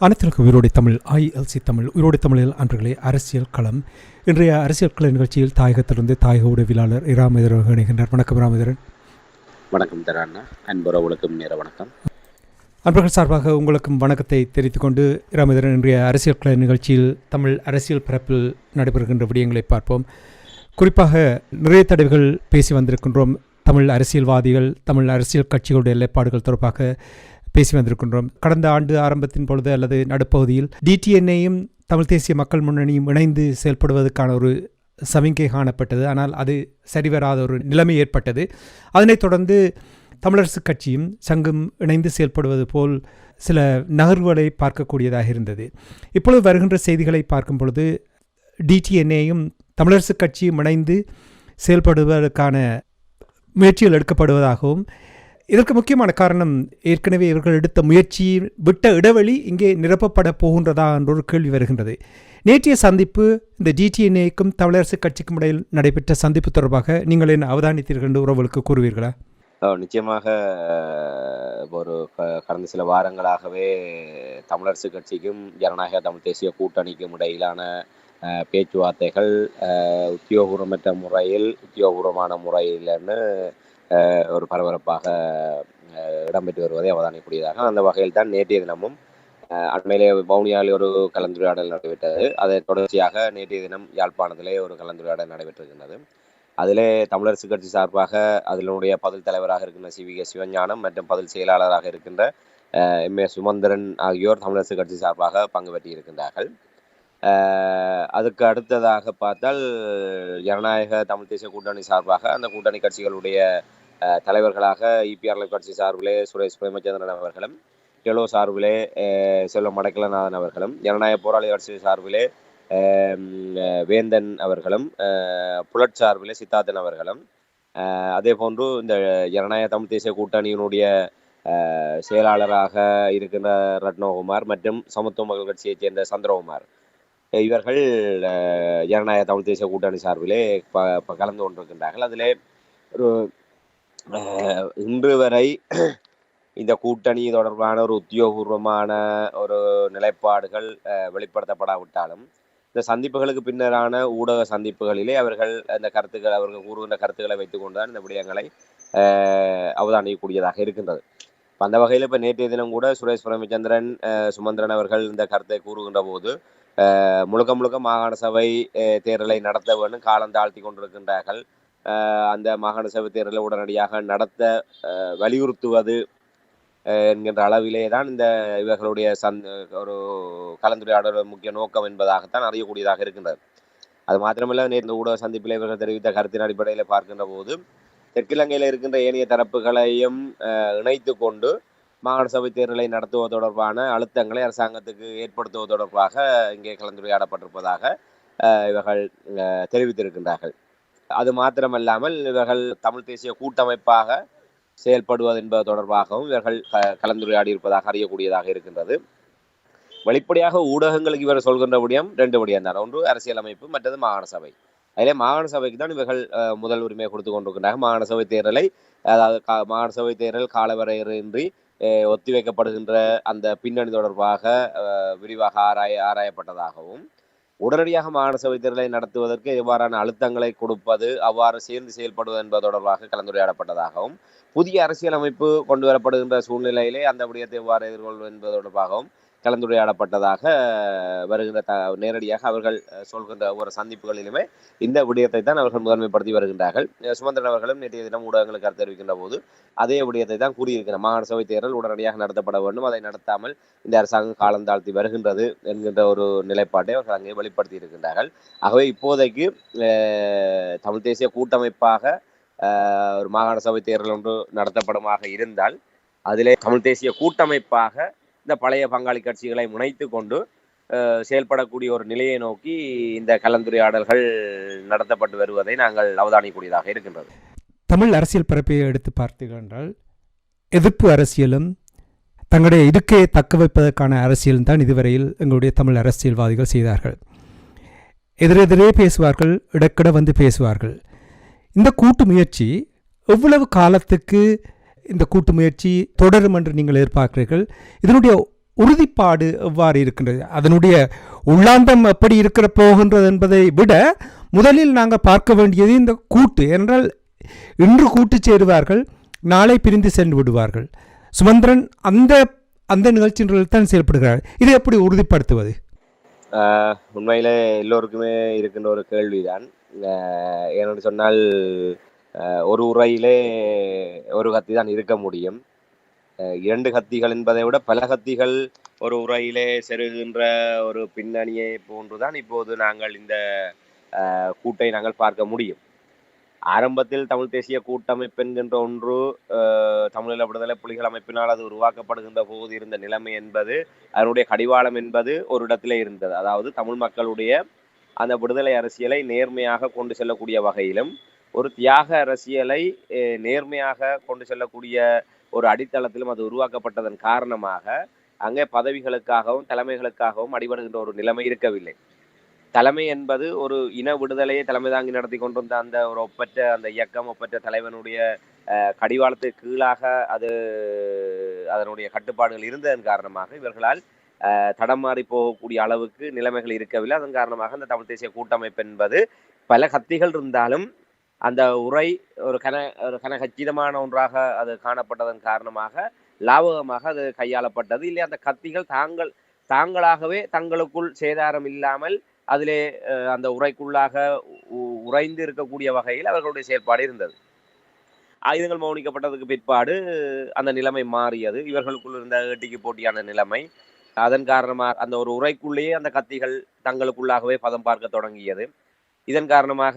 அனைத்திற்கு உயிரோடை Tamil ILC Tamil உயிரோடை தமிழில் அன்றுகளே அரசியல் களம். இன்றைய அரசியல் கள நிகழ்ச்சியில் தாயகத்திலிருந்து தாயக உடவியலாளர் இராமேந்திரன் இணைகின்றார். வணக்கம் இராமேந்திரன். வணக்கம் தராண்ணா. அன்புறவுகளுக்கும் நேர வணக்கம். அன்பர்கள் சார்பாக உங்களுக்கும் வணக்கத்தை தெரிவித்துக் கொண்டு இராமேந்திரன், இன்றைய அரசியல் கள நிகழ்ச்சியில் தமிழ் அரசியல் பரப்பில் நடைபெறுகின்ற விடயங்களை பார்ப்போம். குறிப்பாக நிறைய தடவைகள் பேசி வந்திருக்கின்றோம். தமிழ் அரசியல்வாதிகள், தமிழ் அரசியல் கட்சிகளுடைய நிலைப்பாடுகள் தொடர்பாக பேசி வந்திருக்கின்றோம். கடந்த ஆண்டு ஆரம்பத்தின் பொழுது அல்லது நடுப்பகுதியில் DTNAயும் தமிழ் தேசிய மக்கள் முன்னணியும் இணைந்து செயல்படுவதற்கான ஒரு சமிக்கை காணப்பட்டது. ஆனால் அது சரிவராத ஒரு நிலைமை ஏற்பட்டது. அதனைத் தொடர்ந்து தமிழரசு கட்சியும் சங்கம் இணைந்து செயல்படுவது போல் சில நகர்வுகளை பார்க்கக்கூடியதாக இருந்தது. இப்பொழுது வருகின்ற செய்திகளை பார்க்கும் பொழுது DTNAயும் தமிழரசு கட்சியும் இணைந்து செயல்படுவதற்கான முயற்சிகள் எடுக்கப்படுவதாகவும், இதற்கு முக்கியமான காரணம் ஏற்கனவே இவர்கள் எடுத்த முயற்சி விட்ட இடைவெளி இங்கே நிரப்பப்பட போகின்றதா என்ற ஒரு கேள்வி வருகின்றது. நேற்றைய சந்திப்பு, இந்த DTNAக்கும் தமிழரசு கட்சிக்கும் இடையில் நடைபெற்ற சந்திப்பு தொடர்பாக நீங்கள் என்ன அவதானித்தீர்கள் என்று உறவுகளுக்கு கூறுவீர்களா? நிச்சயமாக ஒரு கடந்த சில வாரங்களாகவே தமிழரசு கட்சிக்கும் ஜனநாயக தமிழ் தேசிய கூட்டணிக்கும் இடையிலான பேச்சுவார்த்தைகள் உத்தியோகபூர்வமான முறையில்னு ஒரு பரபரப்பாக இடம்பெற்று வருவதை அவதானிக்கூடியதாக. அந்த வகையில் தான் நேற்றைய தினமும் அண்மையிலே வவுனியாவில் ஒரு கலந்துரையாடல் நடைபெற்றது. அதை தொடர்ச்சியாக நேற்றைய தினம் யாழ்ப்பாணத்திலே ஒரு கலந்துரையாடல் நடைபெற்றிருக்கின்றது. அதிலே தமிழரசு கட்சி சார்பாக அதனுடைய பதில் தலைவராக இருக்கின்ற CVK சிவஞானம் மற்றும் பதில் செயலாளராக இருக்கின்ற MA சுமந்திரன் ஆகியோர் தமிழரசு கட்சி சார்பாக பங்கு பெற்றிருக்கின்றார்கள். அதுக்கு அடுத்ததாக பார்த்தால் ஜனநாயக தமிழ் தேசிய கூட்டணி சார்பாக அந்த கூட்டணி கட்சிகளுடைய தலைவர்களாக EPR கட்சி சார்பிலே சுரேஷ் பிரேமச்சந்திரன் அவர்களும், டெலோ சார்பிலே செல்வம் அடைக்கலநாதன் அவர்களும், ஜனநாயக போராளி கட்சி சார்பிலே வேந்தன் அவர்களும், புலட் சார்பிலே சித்தார்த்தன் அவர்களும், அதே போன்று இந்த ஜனநாயக தமிழ் தேசிய கூட்டணியினுடைய செயலாளராக இருக்கின்ற ரத்னகுமார் மற்றும் சமத்துவ மக்கள் கட்சியைச் சேர்ந்த சந்திரகுமார், இவர்கள் ஜனநாயக தமிழ் தேசிய கூட்டணி சார்பிலே கலந்து கொண்டிருக்கின்றார்கள். அதிலே ஒரு இன்று வரை இந்த கூட்டணி தொடர்பான ஒரு உத்தியோகபூர்வமான ஒரு நிலைப்பாடுகள் வெளிப்படுத்தப்படாவிட்டாலும், இந்த சந்திப்புகளுக்கு பின்னரான ஊடக சந்திப்புகளிலே அவர்கள் கூறுகின்ற கருத்துக்களை வைத்துக் கொண்டுதான் இந்த விடயங்களை அவதானிக்கக்கூடியதாக இருக்கின்றது. அந்த வகையில் இப்போ நேற்றைய தினம் கூட சுரேஷ் பிரேமச்சந்திரன், சுமந்திரன் அவர்கள் இந்த கருத்தை கூறுகின்ற போது முழுக்க மாகாண சபை தேர்தலை நடத்த வேண்டும் காலம் தாழ்த்தி கொண்டிருக்கின்றார்கள். அந்த மாகாண சபை தேர்தலை உடனடியாக நடத்த வலியுறுத்துவது என்கின்ற அளவிலே தான் இந்த இவர்களுடைய ஒரு கலந்துரையாடல் முக்கிய நோக்கம் என்பதாகத்தான் அறியக்கூடியதாக இருக்கின்றது. அது மாத்திரமல்ல, நேற்று ஊடக சந்திப்பில் இவர்கள் தெரிவித்த கருத்தின் அடிப்படையில் பார்க்கின்ற போது தெற்கிலங்கையில் இருக்கின்ற ஏனைய தரப்புகளையும் இணைத்து கொண்டு மாகாண சபை தேர்தலை நடத்துவது தொடர்பான அழுத்தங்களை அரசாங்கத்துக்கு ஏற்படுத்துவது தொடர்பாக இங்கே கலந்துரையாடப்பட்டிருப்பதாக இவர்கள் தெரிவித்திருக்கின்றார்கள். அது மாத்திரமல்லாமல் இவர்கள் தமிழ் தேசிய கூட்டமைப்பாக செயல்படுவது என்பது தொடர்பாகவும் இவர்கள் கலந்துரையாடி இருப்பதாக அறியக்கூடியதாக இருக்கின்றது. வெளிப்படையாக ஊடகங்களுக்கு இவர் சொல்கின்ற விடயம் ரெண்டு விடயம் தான். ஒன்று அரசியலமைப்பு, மற்றது மாகாண சபை. அதிலே மாகாண சபைக்கு தான் இவர்கள் முதல் உரிமையை கொடுத்து கொண்டிருக்கின்றார்கள். மாகாண சபை தேர்தலை, அதாவது மாகாண சபை தேர்தல் காலவரையின்றி ஒத்திவைக்கப்படுகின்ற அந்த பின்னணி தொடர்பாக விரிவாக ஆராயப்பட்டதாகவும், உடனடியாக மாகாண சபை தேர்தலை நடத்துவதற்கு எவ்வாறான அழுத்தங்களை கொடுப்பது, அவ்வாறு சேர்ந்து செயல்படுவது என்பது தொடர்பாக கலந்துரையாடப்பட்டதாகவும், புதிய அரசியலமைப்பு கொண்டு வரப்படுகின்ற சூழ்நிலையிலே அந்த விடயத்தை எவ்வாறு எதிர்கொள்வது என்பது தொடர்பாகவும் கலந்துரையாடப்பட்டதாக வருகின்ற நேரடியாக அவர்கள் சொல்கின்ற ஒவ்வொரு சந்திப்புகளிலுமே இந்த விடயத்தை தான் அவர்கள் முதன்மைப்படுத்தி வருகின்றார்கள். சுமந்திரன் அவர்களும் நேற்றைய தினம் ஊடகங்களுக்கு கருத்து தெரிவிக்கின்ற போது அதே விடயத்தை தான் கூறியிருக்கிறார். மாகாண சபை தேர்தல் உடனடியாக நடத்தப்பட வேண்டும், அதை நடத்தாமல் இந்த அரசாங்கம் காலம் தாழ்த்தி வருகின்றது என்கின்ற ஒரு நிலைப்பாட்டை அவர்கள் அங்கே வெளிப்படுத்தி இருக்கின்றார்கள். ஆகவே இப்போதைக்கு தமிழ் தேசிய கூட்டமைப்பாக ஒரு மாகாண சபை தேர்தல் ஒன்று நடத்தப்படுமாக இருந்தால் அதிலே தமிழ் தேசிய கூட்டமைப்பாக இந்த பழைய பங்காளி கட்சிகளை முனைத்து கொண்டு செயல்படக்கூடிய ஒரு நிலையை நோக்கி இந்த கலந்துரையாடல்கள் நடத்தப்பட்டு வருவதை நாங்கள் அவதானிக்கூடியதாக இருக்கின்றது. தமிழ் அரசியல் பரப்பை எடுத்து பார்த்தீர்கள் என்றால் எதிர்ப்பு அரசியலும் தங்களுடைய இதுக்கே தக்க வைப்பதற்கான அரசியலும் தான் இதுவரையில் எங்களுடைய தமிழ் அரசியல்வாதிகள் செய்தார்கள். எதிரெதிரே பேசுவார்கள், இடக்கிட வந்து பேசுவார்கள். இந்த கூட்டு முயற்சி எவ்வளவு காலத்துக்கு இந்த கூட்டு முயற்சி தொடரும் என்று நீங்கள் எதிர்பார்க்கிறீர்கள்? இதனுடைய உறுதிப்பாடு எவ்வாறு இருக்கின்றது, அதனுடைய உள்ளாந்தம் எப்படி இருக்கிற போகின்றது என்பதை விட முதலில் நாங்கள் பார்க்க வேண்டியது இந்த கூட்டு. என்றால் இன்று கூட்டு சேருவார்கள், நாளை பிரிந்து சென்று விடுவார்கள். சுமந்திரன் அந்த அந்த நிகழ்ச்சிகளில் தான் செயல்படுகிறார். இதை எப்படி உறுதிப்படுத்துவது? உண்மையிலே எல்லோருக்குமே இருக்கின்ற ஒரு கேள்விதான். ஏனென்று சொன்னால் ஒரு உரையிலே ஒரு கத்தி தான் இருக்க முடியும். இரண்டு கத்திகள் என்பதை விட பல கத்திகள் ஒரு உரையிலே செருகின்ற ஒரு பின்னணியை போன்றுதான் இப்போது நாங்கள் இந்த கூட்டை நாங்கள் பார்க்க முடியும். ஆரம்பத்தில் தமிழ் தேசிய கூட்டமைப்பு என்கின்ற ஒன்று தமிழீழ விடுதலை புலிகள் அமைப்பினால் அது உருவாக்கப்படுகின்ற போது இருந்த நிலைமை என்பது, அதனுடைய கடிவாளம் என்பது ஒரு இடத்திலே இருந்தது. அதாவது தமிழ் மக்களுடைய அந்த விடுதலை அரசியலை நேர்மையாக கொண்டு செல்லக்கூடிய வகையிலும், ஒரு தியாக அரசியலை நேர்மையாக கொண்டு செல்லக்கூடிய ஒரு அடித்தளத்திலும் அது உருவாக்கப்பட்டதன் காரணமாக அங்கே பதவிகளுக்காகவும் தலைமைகளுக்காகவும் அடிபடுகின்ற ஒரு நிலைமை இருக்கவில்லை. தலைமை என்பது ஒரு இன விடுதலையை தலைமை தாங்கி நடத்தி கொண்டிருந்த அந்த ஒரு ஒப்பற்ற அந்த இயக்கம், ஒப்பற்ற தலைவனுடைய கடிவாளத்துக்கு கீழாக அது அதனுடைய கட்டுப்பாடுகள் இருந்ததன் காரணமாக இவர்களால் தடமாறி போகக்கூடிய அளவுக்கு நிலைமைகள் இருக்கவில்லை. அதன் காரணமாக அந்த தமிழ் தேசிய கூட்டமைப்பு என்பது பல கத்திகள் இருந்தாலும் அந்த உரை ஒரு கச்சிதமான ஒன்றாக அது காணப்பட்டதன் காரணமாக லாபகமாக அது கையாளப்பட்டது. இல்லை, அந்த கத்திகள் தாங்களாகவே தங்களுக்குள் சேதாரம் இல்லாமல் அதிலே அந்த உரைக்குள்ளாக உறைந்து இருக்கக்கூடிய வகையில் அவர்களுடைய செயற்பாடு இருந்தது. ஆயுதங்கள் மௌனிக்கப்பட்டதுக்கு பிற்பாடு அந்த நிலைமை மாறியது. இவர்களுக்குள் இருந்த ஏட்டிக்கு போட்டியான நிலைமை, அதன் காரணமாக அந்த ஒரு உரைக்குள்ளேயே அந்த கத்திகள் தங்களுக்குள்ளாகவே பதம் பார்க்க தொடங்கியது. இதன் காரணமாக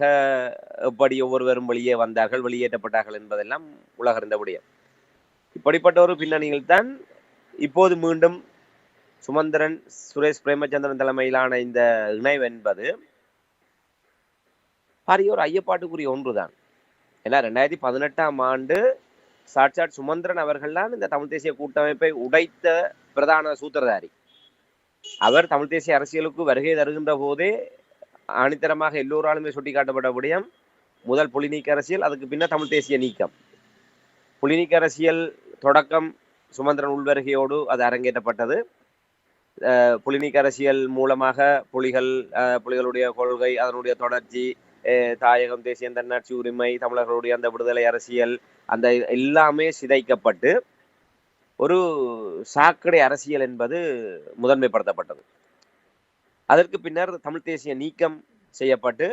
எப்படி ஒவ்வொருவரும் வெளியே வந்தார்கள், வெளியேற்றப்பட்டார்கள் என்பதெல்லாம் உலகறிந்த விடயம். இப்படிப்பட்ட ஒரு பின்னணியில் தான் இப்போது மீண்டும் சுமந்திரன், சுரேஷ் பிரேமச்சந்திரன் தலைமையிலான இந்த இணைவு என்பது பாரிய ஒரு ஐயப்பாட்டுக்குரிய ஒன்றுதான். ஏன்னா 2018ஆம் ஆண்டு சாட்சாட் சுமந்திரன் அவர்கள் தான் இந்த தமிழ் தேசிய கூட்டமைப்பை உடைத்த பிரதான சூத்திரதாரி. அவர் தமிழ் தேசிய அரசியலுக்கு வருகை தருகின்ற போதே ஆணித்தரமாக எல்லோராலுமே சுட்டி காட்டப்பட்ட விடயம், முதல் புலிநீக்க அரசியல், அதுக்கு பின்னர் தமிழ் தேசிய நீக்கம். புலிநீக்க அரசியல் தொடக்கம் சுமந்திரன் உள்வருகையோடு அது அரங்கேற்றப்பட்டது. புலிநீக்க அரசியல் மூலமாக புலிகளுடைய கொள்கை, அதனுடைய தொடர்ச்சி, தாயகம், தேசிய தன்னாட்சி உரிமை, தமிழர்களுடைய அந்த விடுதலை அரசியல், அந்த எல்லாமே சிதைக்கப்பட்டு ஒரு சாக்கடை அரசியல் என்பது முதன்மைப்படுத்தப்பட்டது. அதற்கு பின்னர் தமிழ் தேசிய நீக்கம் செய்யப்பட்டு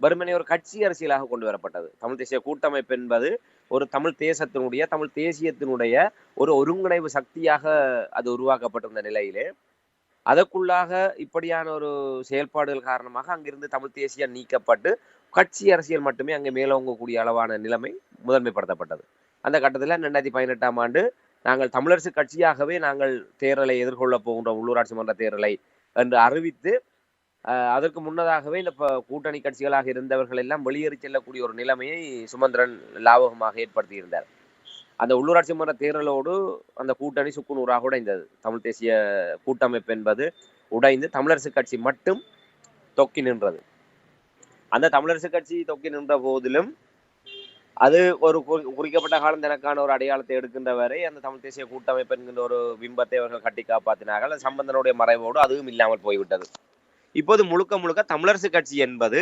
வெறுமனே ஒரு கட்சி அரசியலாக கொண்டு வரப்பட்டது. தமிழ் தேசிய கூட்டமைப்பு என்பது ஒரு தமிழ் தேசத்தினுடைய, தமிழ் தேசியத்தினுடைய ஒரு ஒருங்கிணைவு சக்தியாக அது உருவாக்கப்பட்டிருந்த நிலையிலே அதற்குள்ளாக இப்படியான ஒரு செயல்பாடுகள் காரணமாக அங்கிருந்து தமிழ் தேசியம் நீக்கப்பட்டு கட்சி அரசியல் மட்டுமே அங்கே மேலோங்கக்கூடிய அளவான நிலைமை முதன்மைப்படுத்தப்பட்டது. அந்த கட்டத்தில் 2018ஆம் ஆண்டு நாங்கள் தமிழரசு கட்சியாகவே நாங்கள் தேர்தலை எதிர்கொள்ளப் போகின்ற உள்ளூராட்சி மன்ற தேர்தலை என்று அறிவித்து, அதற்கு முன்னதாகவே இந்த கூட்டணி கட்சிகளாக இருந்தவர்கள் எல்லாம் வெளியேறி செல்லக்கூடிய ஒரு நிலைமையை சுமந்திரன் லாபகமாக ஏற்படுத்தியிருந்தார். அந்த உள்ளூராட்சி மன்ற தேர்தலோடு அந்த கூட்டணி சுக்குநூறாக உடைந்தது. தமிழ் தேசிய கூட்டமைப்பு என்பது உடைந்து தமிழரசு கட்சி மட்டும் தொக்கி நின்றது. அந்த தமிழரசு கட்சி தொக்கி நின்ற போதிலும் அது ஒரு குறிக்கப்பட்ட காலம் தனக்கான ஒரு அடையாளத்தை எடுக்கின்ற வரை அந்த தமிழ் தேசிய கூட்டமைப்பு என்கின்ற ஒரு பிம்பத்தை அவர்கள் கட்டி காப்பாற்றினார்கள். சம்பந்தனுடைய மறைவோடு அதுவும் இல்லாமல் போய்விட்டது. இப்போது முழுக்க முழுக்க தமிழரசு கட்சி என்பது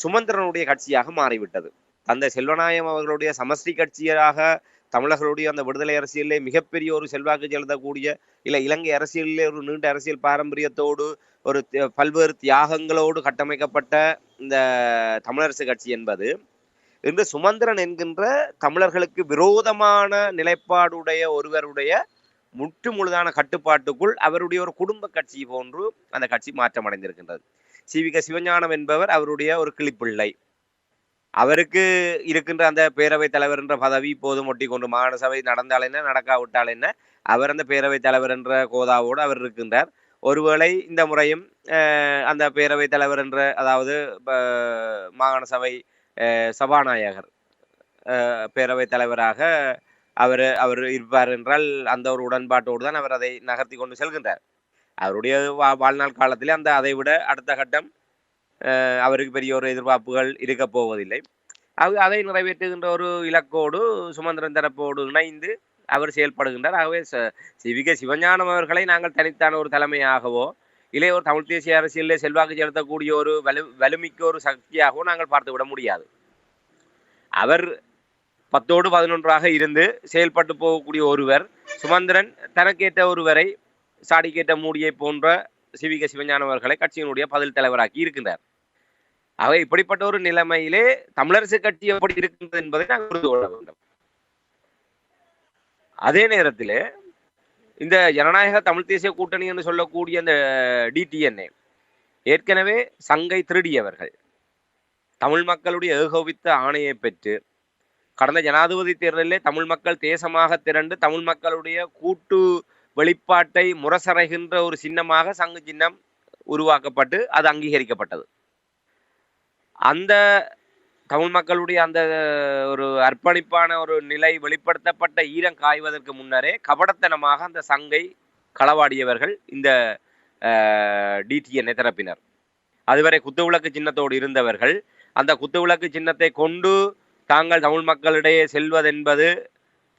சுமந்திரனுடைய கட்சியாக மாறிவிட்டது. தந்தை செல்வநாயகம் அவர்களுடைய சமஷ்டி கட்சியாக தமிழர்களுடைய அந்த விடுதலை அரசியலிலே மிகப்பெரிய ஒரு செல்வாக்கு செலுத்தக்கூடிய, இல்லை இலங்கை அரசியலிலே ஒரு நீண்ட அரசியல் பாரம்பரியத்தோடு ஒரு பல்வேறு தியாகங்களோடு கட்டமைக்கப்பட்ட இந்த தமிழரசு கட்சி என்பது இன்று சுமந்திரன் என்கின்ற தமிழர்களுக்கு விரோதமான நிலைப்பாடுடைய ஒருவருடைய முற்று முழுதான கட்டுப்பாட்டுக்குள் அவருடைய ஒரு குடும்ப கட்சி போன்று அந்த கட்சி மாற்றம் அடைந்திருக்கின்றது. சிவிக சிவஞானம் என்பவர் அவருடைய ஒரு கிளிப்பிள்ளை. அவருக்கு இருக்கின்ற அந்த பேரவைத் தலைவர் என்ற பதவி இப்போதும் ஒட்டி கொண்டு, மாகாண சபை நடந்தால் என்ன நடக்காவிட்டால் என்ன, அவர் அந்த பேரவைத் தலைவர் என்ற கோதாவோடு அவர் இருக்கின்றார். ஒருவேளை இந்த முறையும் அந்த பேரவைத் தலைவர் என்ற, அதாவது மாகாண சபை சபாநாயகர் பேரவைத் தலைவராக அவர் இருப்பார் என்றால் அந்த ஒரு உடன்பாட்டோடு தான் அவர் அதை நகர்த்தி கொண்டு செல்கின்றார். அவருடைய வாழ்நாள் காலத்திலே அதை விட அடுத்த கட்டம் அவருக்கு பெரிய ஒரு எதிர்பார்ப்புகள் இருக்க போவதில்லை. அதை நிறைவேற்றுகின்ற ஒரு இலக்கோடு சுமந்திரன் தரப்போடு இணைந்து அவர் செயல்படுகின்றார். ஆகவே சிவிக சிவஞானம் அவர்களை நாங்கள் தனித்தான ஒரு தலைமையாகவோ இல்லை ஒரு தமிழ் தேசிய அரசியலில் செல்வாக்கு செலுத்தக்கூடிய ஒரு வலுமிக்க ஒரு சக்தியாகவோ நாங்கள் பார்த்து விட முடியாது. அவர் 10ஓடு 11ஆக இருந்து செயல்பட்டு போகக்கூடிய ஒருவர். சுமந்திரன் தனக்கேற்ற ஒருவரை சாடிக்கேற்ற மூடியை போன்ற சிவிக சிவஞானம் அவர்களை கட்சியினுடைய பதில் தலைவராக்கி இருக்கின்றார். ஆக இப்படிப்பட்ட ஒரு நிலைமையிலே தமிழரசு கட்சி எப்படி இருக்கின்றது என்பதை நாங்கள் புரிந்து கொள்ள வேண்டும். அதே நேரத்தில் இந்த ஜனநாயக தமிழ் தேசிய கூட்டணி என்று சொல்லக்கூடிய அந்த டிடிஎன்ஏ ஏற்கனவே சங்கை திருடியவர்கள். தமிழ் மக்களுடைய ஏகோபித்த ஆணையை பெற்று கடந்த ஜனாதிபதி தேர்தலிலே தமிழ் மக்கள் தேசமாக திரண்டு தமிழ் மக்களுடைய கூட்டு வெளிப்பாட்டை முரசறைகின்ற ஒரு சின்னமாக சங்கு சின்னம் உருவாக்கப்பட்டு அது அங்கீகரிக்கப்பட்டது. அந்த தமிழ் மக்களுடைய அந்த ஒரு அர்ப்பணிப்பான ஒரு நிலை வெளிப்படுத்தப்பட்ட ஈரம் காய்வதற்கு முன்னரே கபடத்தனமாக அந்த சங்கை களவாடியவர்கள் இந்த டிடிஎன்ஏ தரப்பினர். அதுவரை குத்துவிளக்கு சின்னத்தோடு இருந்தவர்கள் அந்த குத்துவிளக்கு சின்னத்தை கொண்டு தாங்கள் தமிழ் மக்களிடையே செல்வதென்பது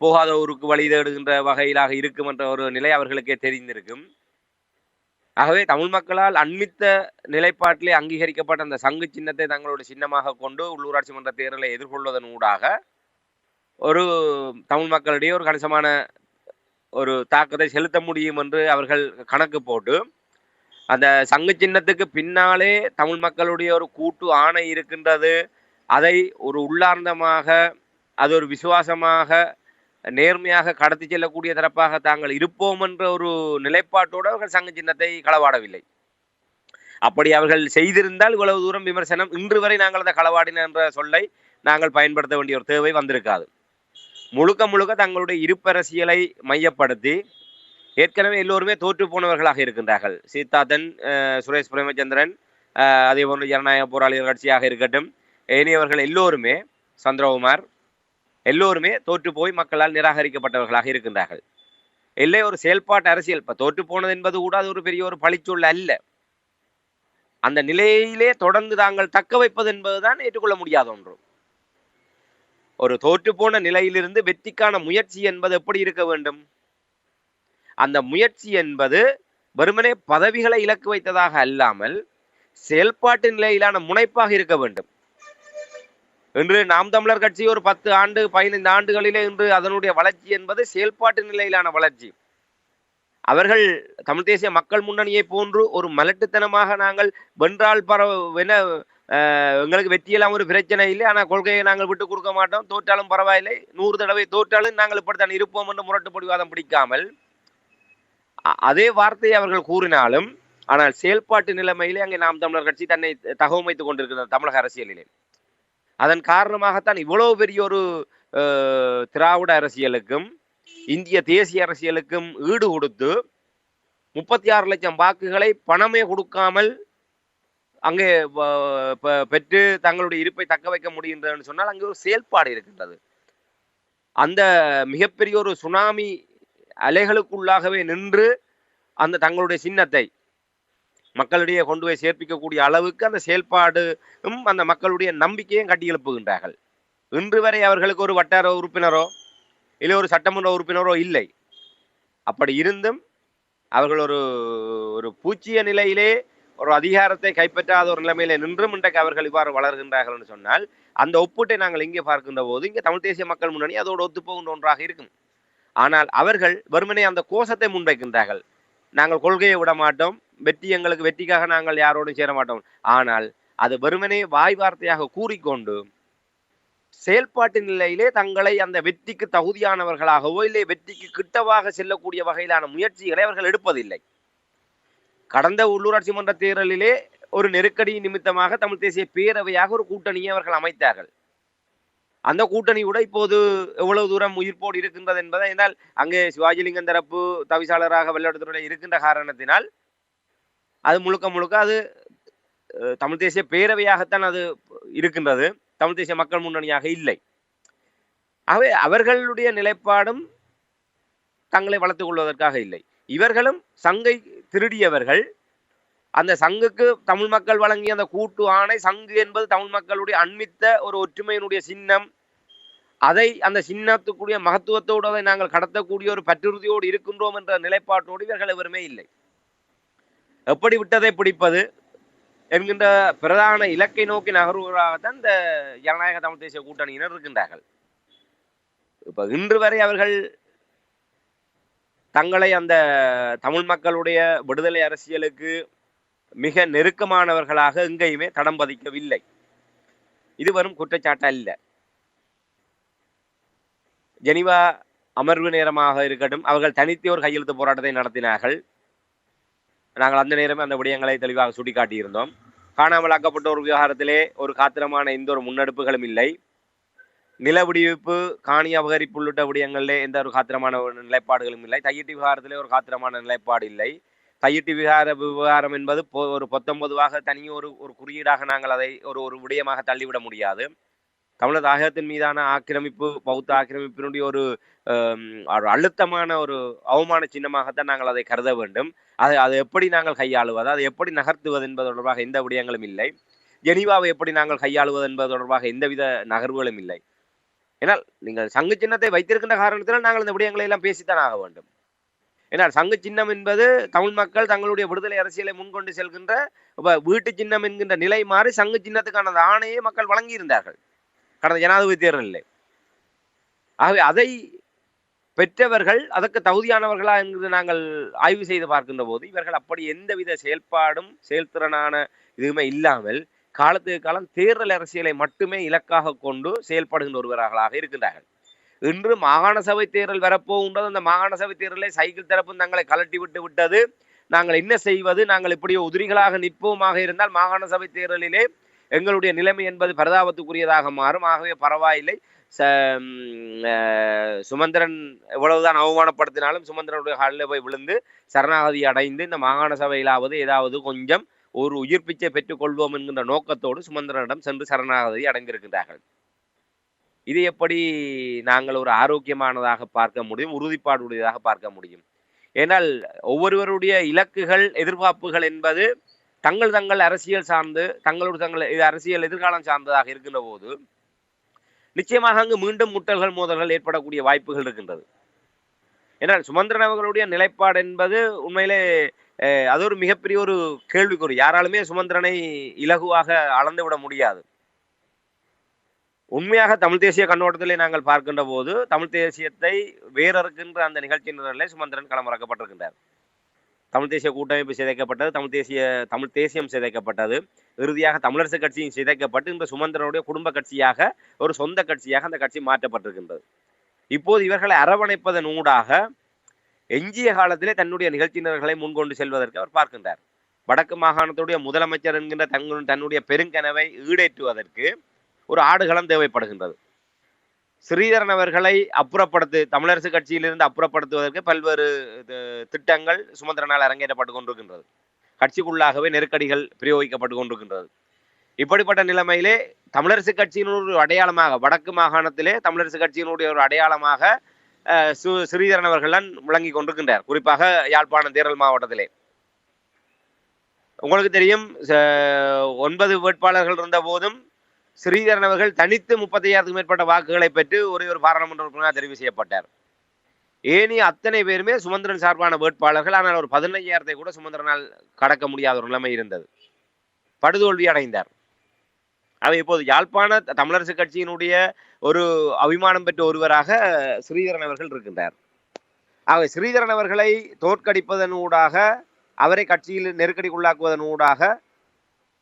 போகாத ஊருக்கு வழி தேடுகின்ற வகையிலாக இருக்கும் என்ற ஒரு நிலை அவர்களுக்கே தெரிந்திருக்கும். ஆகவே தமிழ் மக்களால் அண்மித்த நிலைப்பாட்டிலே அங்கீகரிக்கப்பட்ட அந்த சங்கு சின்னத்தை தங்களுடைய சின்னமாக கொண்டு உள்ளூராட்சி மன்ற தேர்தலை எதிர்கொள்வதன் ஊடாக ஒரு தமிழ் மக்களிடையே ஒரு கணிசமான ஒரு தாக்கத்தை செலுத்த முடியும் என்று அவர்கள் கணக்கு போட்டு அந்த சங்கு சின்னத்துக்கு பின்னாலே தமிழ் மக்களுடைய ஒரு கூட்டு ஆணை இருக்கின்றது, அதை ஒரு உள்ளார்ந்தமாக அது ஒரு விசுவாசமாக நேர்மையாக கடத்தி செல்லக்கூடிய தரப்பாக தாங்கள் இருப்போம் என்ற ஒரு நிலைப்பாட்டோடு அவர்கள் சங்க சின்னத்தை களவாடவில்லை. அப்படி அவர்கள் செய்திருந்தால் இவ்வளவு தூரம் விமர்சனம், இன்று வரை நாங்கள் அந்த களவாடின என்ற சொல்லை நாங்கள் பயன்படுத்த வேண்டிய ஒரு தேவை வந்திருக்காது. முழுக்க முழுக்க தங்களுடைய இருப்பரசியலை மையப்படுத்தி ஏற்கனவே எல்லோருமே தோற்று போனவர்களாக இருக்கின்றார்கள். சீதாதன், சுரேஷ் பிரேமச்சந்திரன், அதே போன்று ஜனநாயக போராளிகள் கட்சியாக இருக்கட்டும், ஏனையவர்கள் எல்லோருமே, சந்திரகுமார், எல்லோருமே தோற்று போய் மக்களால் நிராகரிக்கப்பட்டவர்களாக இருக்கின்றார்கள். இல்லை ஒரு செயல்பாட்டு அரசியல். இப்ப தோற்று போனது என்பது கூட அது ஒரு பெரிய ஒரு பழிச்சொல் அல்ல. அந்த நிலையிலே தொடர்ந்து தாங்கள் தக்க வைப்பது என்பதுதான் ஏற்றுக்கொள்ள முடியாத ஒன்று. ஒரு தோற்று போன நிலையிலிருந்து வெற்றிக்கான முயற்சி என்பது எப்படி இருக்க வேண்டும்? அந்த முயற்சி என்பது வெறுமனே பதவிகளை இலக்கு வைத்ததாக அல்லாமல் செயல்பாட்டு நிலையிலான முனைப்பாக இருக்க வேண்டும். இன்று நாம் தமிழர் கட்சி ஒரு 10 ஆண்டு 15 ஆண்டுகளிலே இன்று அதனுடைய வளர்ச்சி என்பது செயல்பாட்டு நிலையிலான வளர்ச்சி. அவர்கள் தமிழ் தேசிய மக்கள் முன்னணியை போன்று ஒரு மலட்டுத்தனமாக நாங்கள் வென்றால் எங்களுக்கு வெற்றியெல்லாம் ஒரு பிரச்சனை இல்லை, ஆனால் கொள்கையை நாங்கள் விட்டு கொடுக்க மாட்டோம், தோற்றாலும் பரவாயில்லை, 100 தடவை தோற்றாலும் நாங்கள் இப்படித்தான் இருப்போம் என்று முரட்டு பிடிவாதம் பிடிக்காமல் அதே வார்த்தையை அவர்கள் கூறினாலும் ஆனால் செயல்பாட்டு நிலைமையிலே அங்கே நாம் தமிழர் கட்சி தன்னை தகவமைத்துக் கொண்டிருக்கிறது தமிழக அரசியலிலே. அதன் காரணமாகத்தான் இவ்வளவு பெரிய ஒரு திராவிட அரசியலுக்கும் இந்திய தேசிய அரசியலுக்கும் ஈடு கொடுத்து 36 லட்சம் வாக்குகளை பணமே கொடுக்காமல் அங்கே பெற்று தங்களுடைய இருப்பை தக்க வைக்க முடிகின்றதுன்னு சொன்னால் அங்கே ஒரு செயல்பாடு இருக்கின்றது. அந்த மிகப்பெரிய ஒரு சுனாமி அலைகளுக்குள்ளாகவே நின்று அந்த தங்களுடைய சின்னத்தை மக்களிடையே கொண்டு போய் சேர்ப்பிக்கக்கூடிய அளவுக்கு அந்த செயல்பாடும் அந்த மக்களுடைய நம்பிக்கையும் கட்டி எழுப்புகின்றார்கள். இன்று வரை அவர்களுக்கு ஒரு வட்டார உறுப்பினரோ இல்லை ஒரு சட்டமன்ற உறுப்பினரோ இல்லை. அப்படி இருந்தும் அவர்கள் ஒரு பூச்சிய நிலையிலே ஒரு அதிகாரத்தை கைப்பற்றாத ஒரு நிலைமையில நின்றும் இன்றைக்கு அவர்கள் இவ்வாறு வளர்கின்றார்கள் என்று சொன்னால் அந்த ஒப்பீட்டை நாங்கள் இங்கே பார்க்கின்ற போது இங்கே தமிழ் தேசிய மக்கள் முன்னணி அதோடு ஒத்துப்போகின்ற ஒன்றாக இருக்கும். ஆனால் அவர்கள் வெறுமனே அந்த கோஷத்தை முன்வைக்கின்றார்கள். நாங்கள் கொள்கையை விட மாட்டோம், வெற்றி எங்களுக்கு வெற்றிக்காக நாங்கள் யாரோடும் சேர மாட்டோம். ஆனால் அது வெறுமனே வாய் வார்த்தையாக கூறிக்கொண்டு செயல்பாட்டு நிலையிலே தங்களை அந்த வெற்றிக்கு தகுதியானவர்களாகவோ இல்லை வெற்றிக்கு கிட்டவாக செல்லக்கூடிய வகையிலான முயற்சிகளை அவர்கள் எடுப்பதில்லை. கடந்த உள்ளூராட்சி மன்ற தேர்தலிலே ஒரு நெருக்கடி நிமித்தமாக தமிழ் தேசிய பேரவையாக ஒரு கூட்டணியை அவர்கள் அமைத்தார்கள். அந்த கூட்டணி கூட இப்போது எவ்வளவு தூரம் உயிர்ப்போடு இருக்கின்றது என்பதை, என்றால் அங்கே சிவாஜிலிங்கம் தரப்பு தவிசாளராக வெள்ளாட்டுத்துறையில் இருக்கின்ற காரணத்தினால் அது முழுக்க அது தமிழ் தேசிய பேரவையாகத்தான் அது இருக்கின்றது, தமிழ் தேசிய மக்கள் முன்னணியாக இல்லை. ஆகவே அவர்களுடைய நிலைப்பாடும் தங்களை வளர்த்துக் கொள்வதற்காக இல்லை. இவர்களும் சங்கை திருடியவர்கள். அந்த சங்குக்கு தமிழ் மக்கள் வழங்கிய அந்த கூட்டு ஆணை, சங்கு என்பது தமிழ் மக்களுடைய அண்மித்த ஒரு ஒற்றுமையினுடைய சின்னம், அதை அந்த சின்னத்துக்குரிய மகத்துவத்தோடு அதை நாங்கள் கடத்தக்கூடிய ஒரு பற்றுறுதியோடு இருக்கின்றோம் என்ற நிலைப்பாட்டோடு இவர்கள் எவருமே இல்லை. எப்படி விட்டதை பிடிப்பது என்கின்ற பிரதான இலக்கை நோக்கி நகர்வுகளாகத்தான் இந்த ஜனநாயக தமிழ் தேசிய கூட்டணியினர் இருக்கின்றார்கள். இப்ப இன்று வரை அவர்கள் தங்களை அந்த தமிழ் மக்களுடைய விடுதலை அரசியலுக்கு மிக நெருக்கமானவர்களாக எங்கேயுமே தடம் பதிக்கவில்லை. இது வரும் குற்றச்சாட்டு அல்ல. ஜெனீவா அமர்வு நேரமாக இருக்கட்டும், அவர்கள் தனித்து ஒரு கையெழுத்து போராட்டத்தை நடத்தினார்கள். நாங்கள் அந்த நேரமே அந்த விடயங்களை தெளிவாக சுட்டிக்காட்டியிருந்தோம். காணாமல் ஆக்கப்பட்ட ஒரு விவகாரத்திலே ஒரு காத்திரமான எந்த ஒரு முன்னெடுப்புகளும் இல்லை. நில விடுவிப்பு, காணி அபகரிப்பு உள்ளிட்ட விடயங்களிலே எந்த ஒரு காத்திரமான நிலைப்பாடுகளும் இல்லை. தையிட்டி விவகாரத்திலே ஒரு காத்திரமான நிலைப்பாடு இல்லை. தையிட்டி விவகாரம் என்பது ஒரு 19 தனியே ஒரு குறியீடாக நாங்கள் அதை ஒரு விடயமாக தள்ளிவிட முடியாது. தமிழர் தாயகத்தின் மீதான ஆக்கிரமிப்பு, பௌத்த ஆக்கிரமிப்பினுடைய ஒரு அழுத்தமான ஒரு அவமான சின்னமாகத்தான் நாங்கள் அதை கருத வேண்டும். அதை எப்படி நாங்கள் கையாளுவது, அதை எப்படி நகர்த்துவது என்பது தொடர்பாக எந்த விடயங்களும் இல்லை. ஜெனீவாவை எப்படி நாங்கள் கையாளுவது என்பது தொடர்பாக எந்தவித நகர்வுகளும் இல்லை. ஏன்னால் நீங்கள் சங்கு சின்னத்தை வைத்திருக்கின்ற காரணத்தினால் நாங்கள் இந்த விடயங்களை எல்லாம் பேசித்தான் ஆக வேண்டும். ஏன்னால் சங்கு சின்னம் என்பது தமிழ் மக்கள் தங்களுடைய விடுதலை அரசியலை முன்கொண்டு செல்கின்ற வீட்டு சின்னம் என்கின்ற நிலை மாறி சங்கு சின்னத்துக்கான ஆணையை மக்கள் வழங்கியிருந்தார்கள் கடந்த ஜனாதிபதி தேர்தலில். ஆகவே அதை பெற்றவர்கள் அதற்கு தகுதியானவர்களா என்று நாங்கள் ஆய்வு செய்து பார்க்கின்ற போது இவர்கள் அப்படி எந்தவித செயல்பாடும் செயல்திறனான இதுவுமே இல்லாமல் காலத்துக்கு காலம் தேர்தல் அரசியலை மட்டுமே இலக்காக கொண்டு செயல்படுகின்ற ஒருவர்களாக இருக்கின்றார்கள். இன்று மாகாண சபை தேர்தல் வரப்போகின்றது. அந்த மாகாண சபை தேர்தலை சைக்கிள் தரப்பும் தங்களை கலட்டி விட்டு விட்டது. நாங்கள் என்ன செய்வது, நாங்கள் இப்படியோ உதிரிகளாக நிற்போமாக இருந்தால் மாகாண சபை தேர்தலிலே எங்களுடைய நிலைமை என்பது பரிதாபத்துக்குரியதாக மாறும். ஆகவே பரவாயில்லை, சுமந்திரன் எவ்வளவுதான் அவமானப்படுத்தினாலும் சுமந்திரனுடைய காலில் போய் விழுந்து சரணாகதி அடைந்து இந்த மாகாண சபையிலாவது ஏதாவது கொஞ்சம் ஒரு உயிர் பிச்சை பெற்றுக்கொள்வோம் என்கின்ற நோக்கத்தோடு சுமந்திரனிடம் சென்று சரணாகதி அடைந்திருக்கின்றார்கள். இது எப்படி நாங்கள் ஒரு ஆரோக்கியமானதாக பார்க்க முடியும், உறுதிப்பாடுடையதாக பார்க்க முடியும்? ஏனால் ஒவ்வொருவருடைய இலக்குகள், எதிர்பார்ப்புகள் என்பது தங்கள் அரசியல் சார்ந்து தங்கள் அரசியல் எதிர்காலம் சார்ந்ததாக இருக்கின்ற போது நிச்சயமாக அங்கு மீண்டும் முட்டல்கள், மோதல்கள் ஏற்படக்கூடிய வாய்ப்புகள் இருக்கின்றது. ஏன்னால் சுமந்திரன் அவர்களுடைய நிலைப்பாடு என்பது உண்மையிலே அது ஒரு மிகப்பெரிய ஒரு கேள்விக்குறி. யாராலுமே சுமந்திரனை இலகுவாக அளந்து விட முடியாது. உண்மையாக தமிழ் தேசிய கண்ணோட்டத்திலே நாங்கள் பார்க்கின்ற போது தமிழ் தேசியத்தை வேறறுக்கின்ற அந்த நிகழ்ச்சி நிரலே சுமந்திரன் களமிறக்கப்பட்டிருக்கின்றார். தமிழ் தேசிய கூட்டமைப்பு சிதைக்கப்பட்டது, தமிழ் தேசியம் சிதைக்கப்பட்டது, இறுதியாக தமிழரசு கட்சியும் சிதைக்கப்பட்டு இந்த சுமந்திரனுடைய குடும்ப கட்சியாக, ஒரு சொந்த கட்சியாக அந்த கட்சி மாற்றப்பட்டிருக்கின்றது. இப்போது இவர்களை அரவணைப்பதன் ஊடாக எஞ்சிய காலத்திலே தன்னுடைய நிகழ்ச்சியினர்களை முன்கொண்டு செல்வதற்கு அவர் பார்க்கின்றார். வடக்கு மாகாணத்துடைய முதலமைச்சர் என்கின்ற தன்னுடைய பெருங்கனவை ஈடேற்றுவதற்கு ஒரு ஆடுகளம் தேவைப்படுகின்றது. ஸ்ரீதரன் அவர்களை தமிழரசு கட்சியிலிருந்து அப்புறப்படுத்துவதற்கு பல்வேறு திட்டங்கள் சுமந்திரனால் அரங்கேற்றப்பட்டு கொண்டிருக்கின்றது. கட்சிக்குள்ளாகவே நெருக்கடிகள் பிரயோகிக்கப்பட்டு கொண்டிருக்கின்றது. இப்படிப்பட்ட நிலைமையிலே தமிழரசு கட்சியினுடைய அடையாளமாக, வடக்கு மாகாணத்திலே தமிழரசு கட்சியினுடைய ஒரு அடையாளமாக ஸ்ரீதரன் அவர்கள் விளங்கி கொண்டிருக்கின்றார். குறிப்பாக யாழ்ப்பாணம் தேர்தல் மாவட்டத்திலே உங்களுக்கு தெரியும், 9 வேட்பாளர்கள் இருந்த போதும் ஸ்ரீதரன் அவர்கள் தனித்து 35,000க்கும் மேற்பட்ட வாக்குகளை பெற்று ஒரு பாராளுமன்ற உறுப்பினராக தெரிவு செய்யப்பட்டார். ஏனைய அத்தனை பேருமே சுமந்திரன் சார்பான வேட்பாளர்கள். ஆனால் ஒரு 15,000 கூட சுமந்திரனால் கடக்க முடியாத ஒரு நிலைமை இருந்தது. படுதோல்வி அடைந்தார். அவை இப்போது யாழ்ப்பாண தமிழரசு கட்சியினுடைய ஒரு அபிமானம் பெற்ற ஒருவராக ஸ்ரீதரன் அவர்கள் இருக்கின்றார். ஆக ஸ்ரீதரன் அவர்களை தோற்கடிப்பதன் ஊடாக, அவரை கட்சியில் நெருக்கடிக்குள்ளாக்குவதன் ஊடாக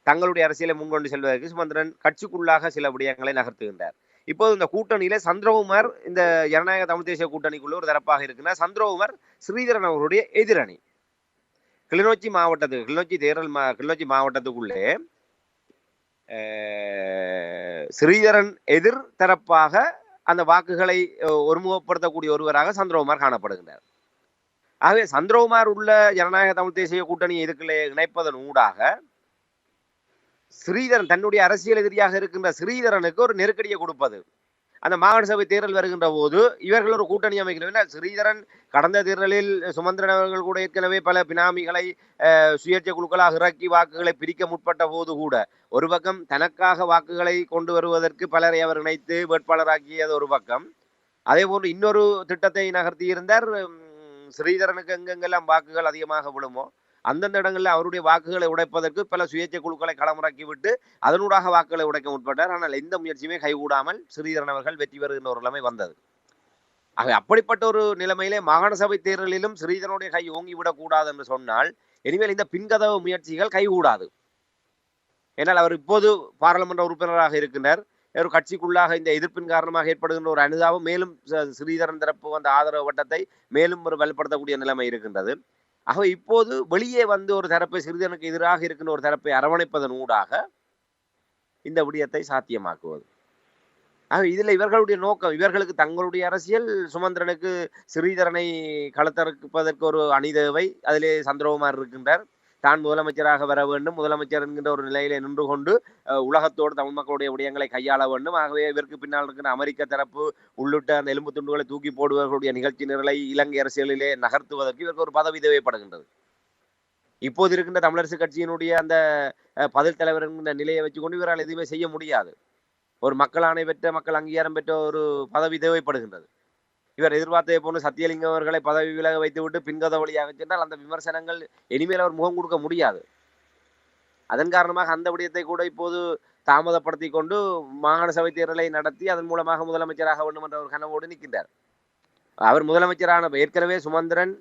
தங்களுடைய அரசியலை முன்கொண்டு செல்வதற்கு சுமந்திரன் கட்சிக்குள்ளாக சில விடயங்களை நகர்த்துகின்றார். இப்போது இந்த கூட்டணியில சந்திரகுமார் இந்த ஜனநாயக தமிழ் தேசிய கூட்டணிக்குள்ள ஒரு தரப்பாக இருக்கிறார். சந்திரகுமார் ஸ்ரீதரன் அவர்களுடைய எதிரணி. கிளிநொச்சி மாவட்டத்துக்குள்ளே ஸ்ரீதரன் எதிர் தரப்பாக அந்த வாக்குகளை ஒருமுகப்படுத்தக்கூடிய ஒருவராக சந்திரகுமார் காணப்படுகின்றார். ஆகவே சந்திரகுமார் உள்ள ஜனநாயக தமிழ் தேசிய கூட்டணியை இதுக்குள்ளே இணைப்பதன் ஊடாக ஸ்ரீதரன், தன்னுடைய அரசியல் எதிரியாக இருக்கின்ற ஸ்ரீதரனுக்கு ஒரு நெருக்கடியை கொடுப்பது. அந்த மாகாண சபை தேர்தல் வருகின்ற போது இவர்கள் ஒரு கூட்டணி அமைக்கணும். ஸ்ரீதரன் கடந்த தேர்தலில் சுமந்திரன் அவர்கள் கூட ஏற்கனவே பல பினாமிகளை சுயேட்சை குழுக்களாக இறக்கி வாக்குகளை பிரிக்க முற்பட்ட போது கூட ஒரு பக்கம் தனக்காக வாக்குகளை கொண்டு வருவதற்கு பலரை அவர் இணைத்து வேட்பாளராக்கியது ஒரு பக்கம். அதே போன்று இன்னொரு திட்டத்தை நகர்த்தி இருந்தார். ஸ்ரீதரனுக்கு எங்கெங்கெல்லாம் வாக்குகள் அதிகமாக விழுமோ அந்தந்த இடங்களில் அவருடைய வாக்குகளை உடைப்பதற்கு பல சுயேட்சை குழுக்களை களமிறக்கி விட்டு அதனூடாக வாக்குகளை உடைக்க முற்பட்டார். ஆனால் எந்த முயற்சியுமே கைகூடாமல் ஸ்ரீதரன் அவர்கள் வெற்றி பெறுகின்ற ஒரு நிலைமை வந்தது. ஆக அப்படிப்பட்ட ஒரு நிலைமையிலே மாகாண சபை தேர்தலிலும் ஸ்ரீதரனுடைய கை ஓங்கிவிடக் கூடாது என்று சொன்னால் இனிமேல் இந்த பின்கதவு முயற்சிகள் கைகூடாது. ஏன்னால் அவர் இப்போது பாராளுமன்ற உறுப்பினராக இருக்கின்றார். ஒரு கட்சிக்குள்ளாக இந்த எதிர்ப்பின் காரணமாக ஏற்படுகின்ற ஒரு அனுதாபம் மேலும் ஸ்ரீதரன் தரப்பு அந்த ஆதரவு வட்டத்தை மேலும் ஒரு வலுப்படுத்தக்கூடிய நிலைமை இருக்கின்றது. ஆக இப்போது வெளியே வந்து ஒரு தரப்பை சிறிதனுக்கு எதிராக இருக்கின்ற ஒரு தரப்பை அரவணைப்பதன் ஊடாக இந்த விடயத்தை சாத்தியமாக்குவது. ஆக இதில் இவர்களுடைய நோக்கம், இவர்களுக்கு தங்களுடைய அரசியல் சுமந்திரனுக்கு ஸ்ரீதரனை களத்தறுப்பதற்கு ஒரு அணி தேவை. அதிலே சந்திரகுமார் இருக்கின்றார். தான் முதலமைச்சராக வர வேண்டும், முதலமைச்சர் என்கின்ற ஒரு நிலையிலே நின்று கொண்டு உலகத்தோடு தமிழ் மக்களுடைய விடயங்களை கையாள வேண்டும். ஆகவே இதற்கு பின்னால் இருக்கிற அமெரிக்க தரப்பு உள்ளிட்ட அந்த எலும்பு துண்டுகளை தூக்கி போடுவர்களுடைய நிகழ்ச்சி நிரலை இலங்கை அரசியலிலே நகர்த்துவதற்கு இவருக்கு ஒரு பதவி தேவைப்படுகின்றது. இப்போது இருக்கின்ற தமிழரசு கட்சியினுடைய அந்த பதில் தலைவர் என்கின்ற நிலையை வச்சுக்கொண்டு இவரால் எதுவுமே செய்ய முடியாது. ஒரு மக்கள் ஆணை பெற்ற, மக்கள் அங்கீகாரம் பெற்ற ஒரு பதவி தேவைப்படுகின்றது. இவர் எதிர்பார்த்ததை போன்று சத்தியலிங்கம் அவர்களை பதவி விலக வைத்துவிட்டு பின்கத வழியாக சென்றால் அந்த விமர்சனங்கள் இனிமேல் அவர் முகம் கொடுக்க முடியாது. அதன் காரணமாக அந்த விடயத்தை கூட இப்போது தாமதப்படுத்தி கொண்டு மாகாண சபை தேர்தலை நடத்தி அதன் மூலமாக முதலமைச்சராக வேண்டும் என்ற ஒரு கனவோடு நிற்கின்றார். அவர் முதலமைச்சரான ஏற்கனவே சுமந்திரன்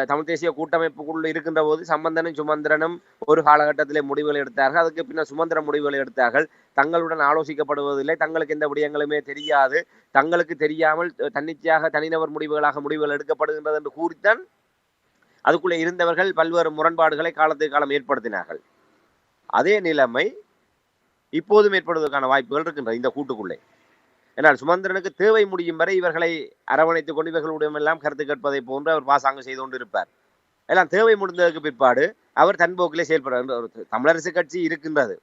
தமிழ் தேசிய கூட்டமைப்புக்குள் இருக்கின்ற போது சம்பந்தனும் சுமந்திரனும் ஒரு காலகட்டத்திலே முடிவுகளை எடுத்தார்கள். அதுக்கு பின்னர் சுமந்திரன் முடிவுகளை எடுத்தார்கள். தங்களுடன் ஆலோசிக்கப்படுவதில்லை, தங்களுக்கு எந்த விடயங்களுமே தெரியாது, தங்களுக்கு தெரியாமல் தன்னிச்சையாக தனிநபர் முடிவுகள் எடுக்கப்படுகின்றது என்று கூறித்தான் அதுக்குள்ளே இருந்தவர்கள் பல்வேறு முரண்பாடுகளை காலத்துக்கு காலம் ஏற்படுத்தினார்கள். அதே நிலைமை இப்போதும் ஏற்படுவதற்கான வாய்ப்புகள் இருக்கின்றது இந்த கூட்டுக்குள்ளே. ஏன்னால் சுமந்திரனுக்கு தேவை முடியும் வரை இவர்களை அரவணைத்துக் கொண்டு இவர்களுடையெல்லாம் கருத்து கேட்பதை போன்று அவர் பாசாங்கம் செய்து கொண்டு இருப்பார். எல்லாம் தேவை முடிந்ததற்கு பிற்பாடு அவர் தன்போக்கிலே செயல்படுற ஒரு தமிழரசு கட்சி இருக்கின்றது.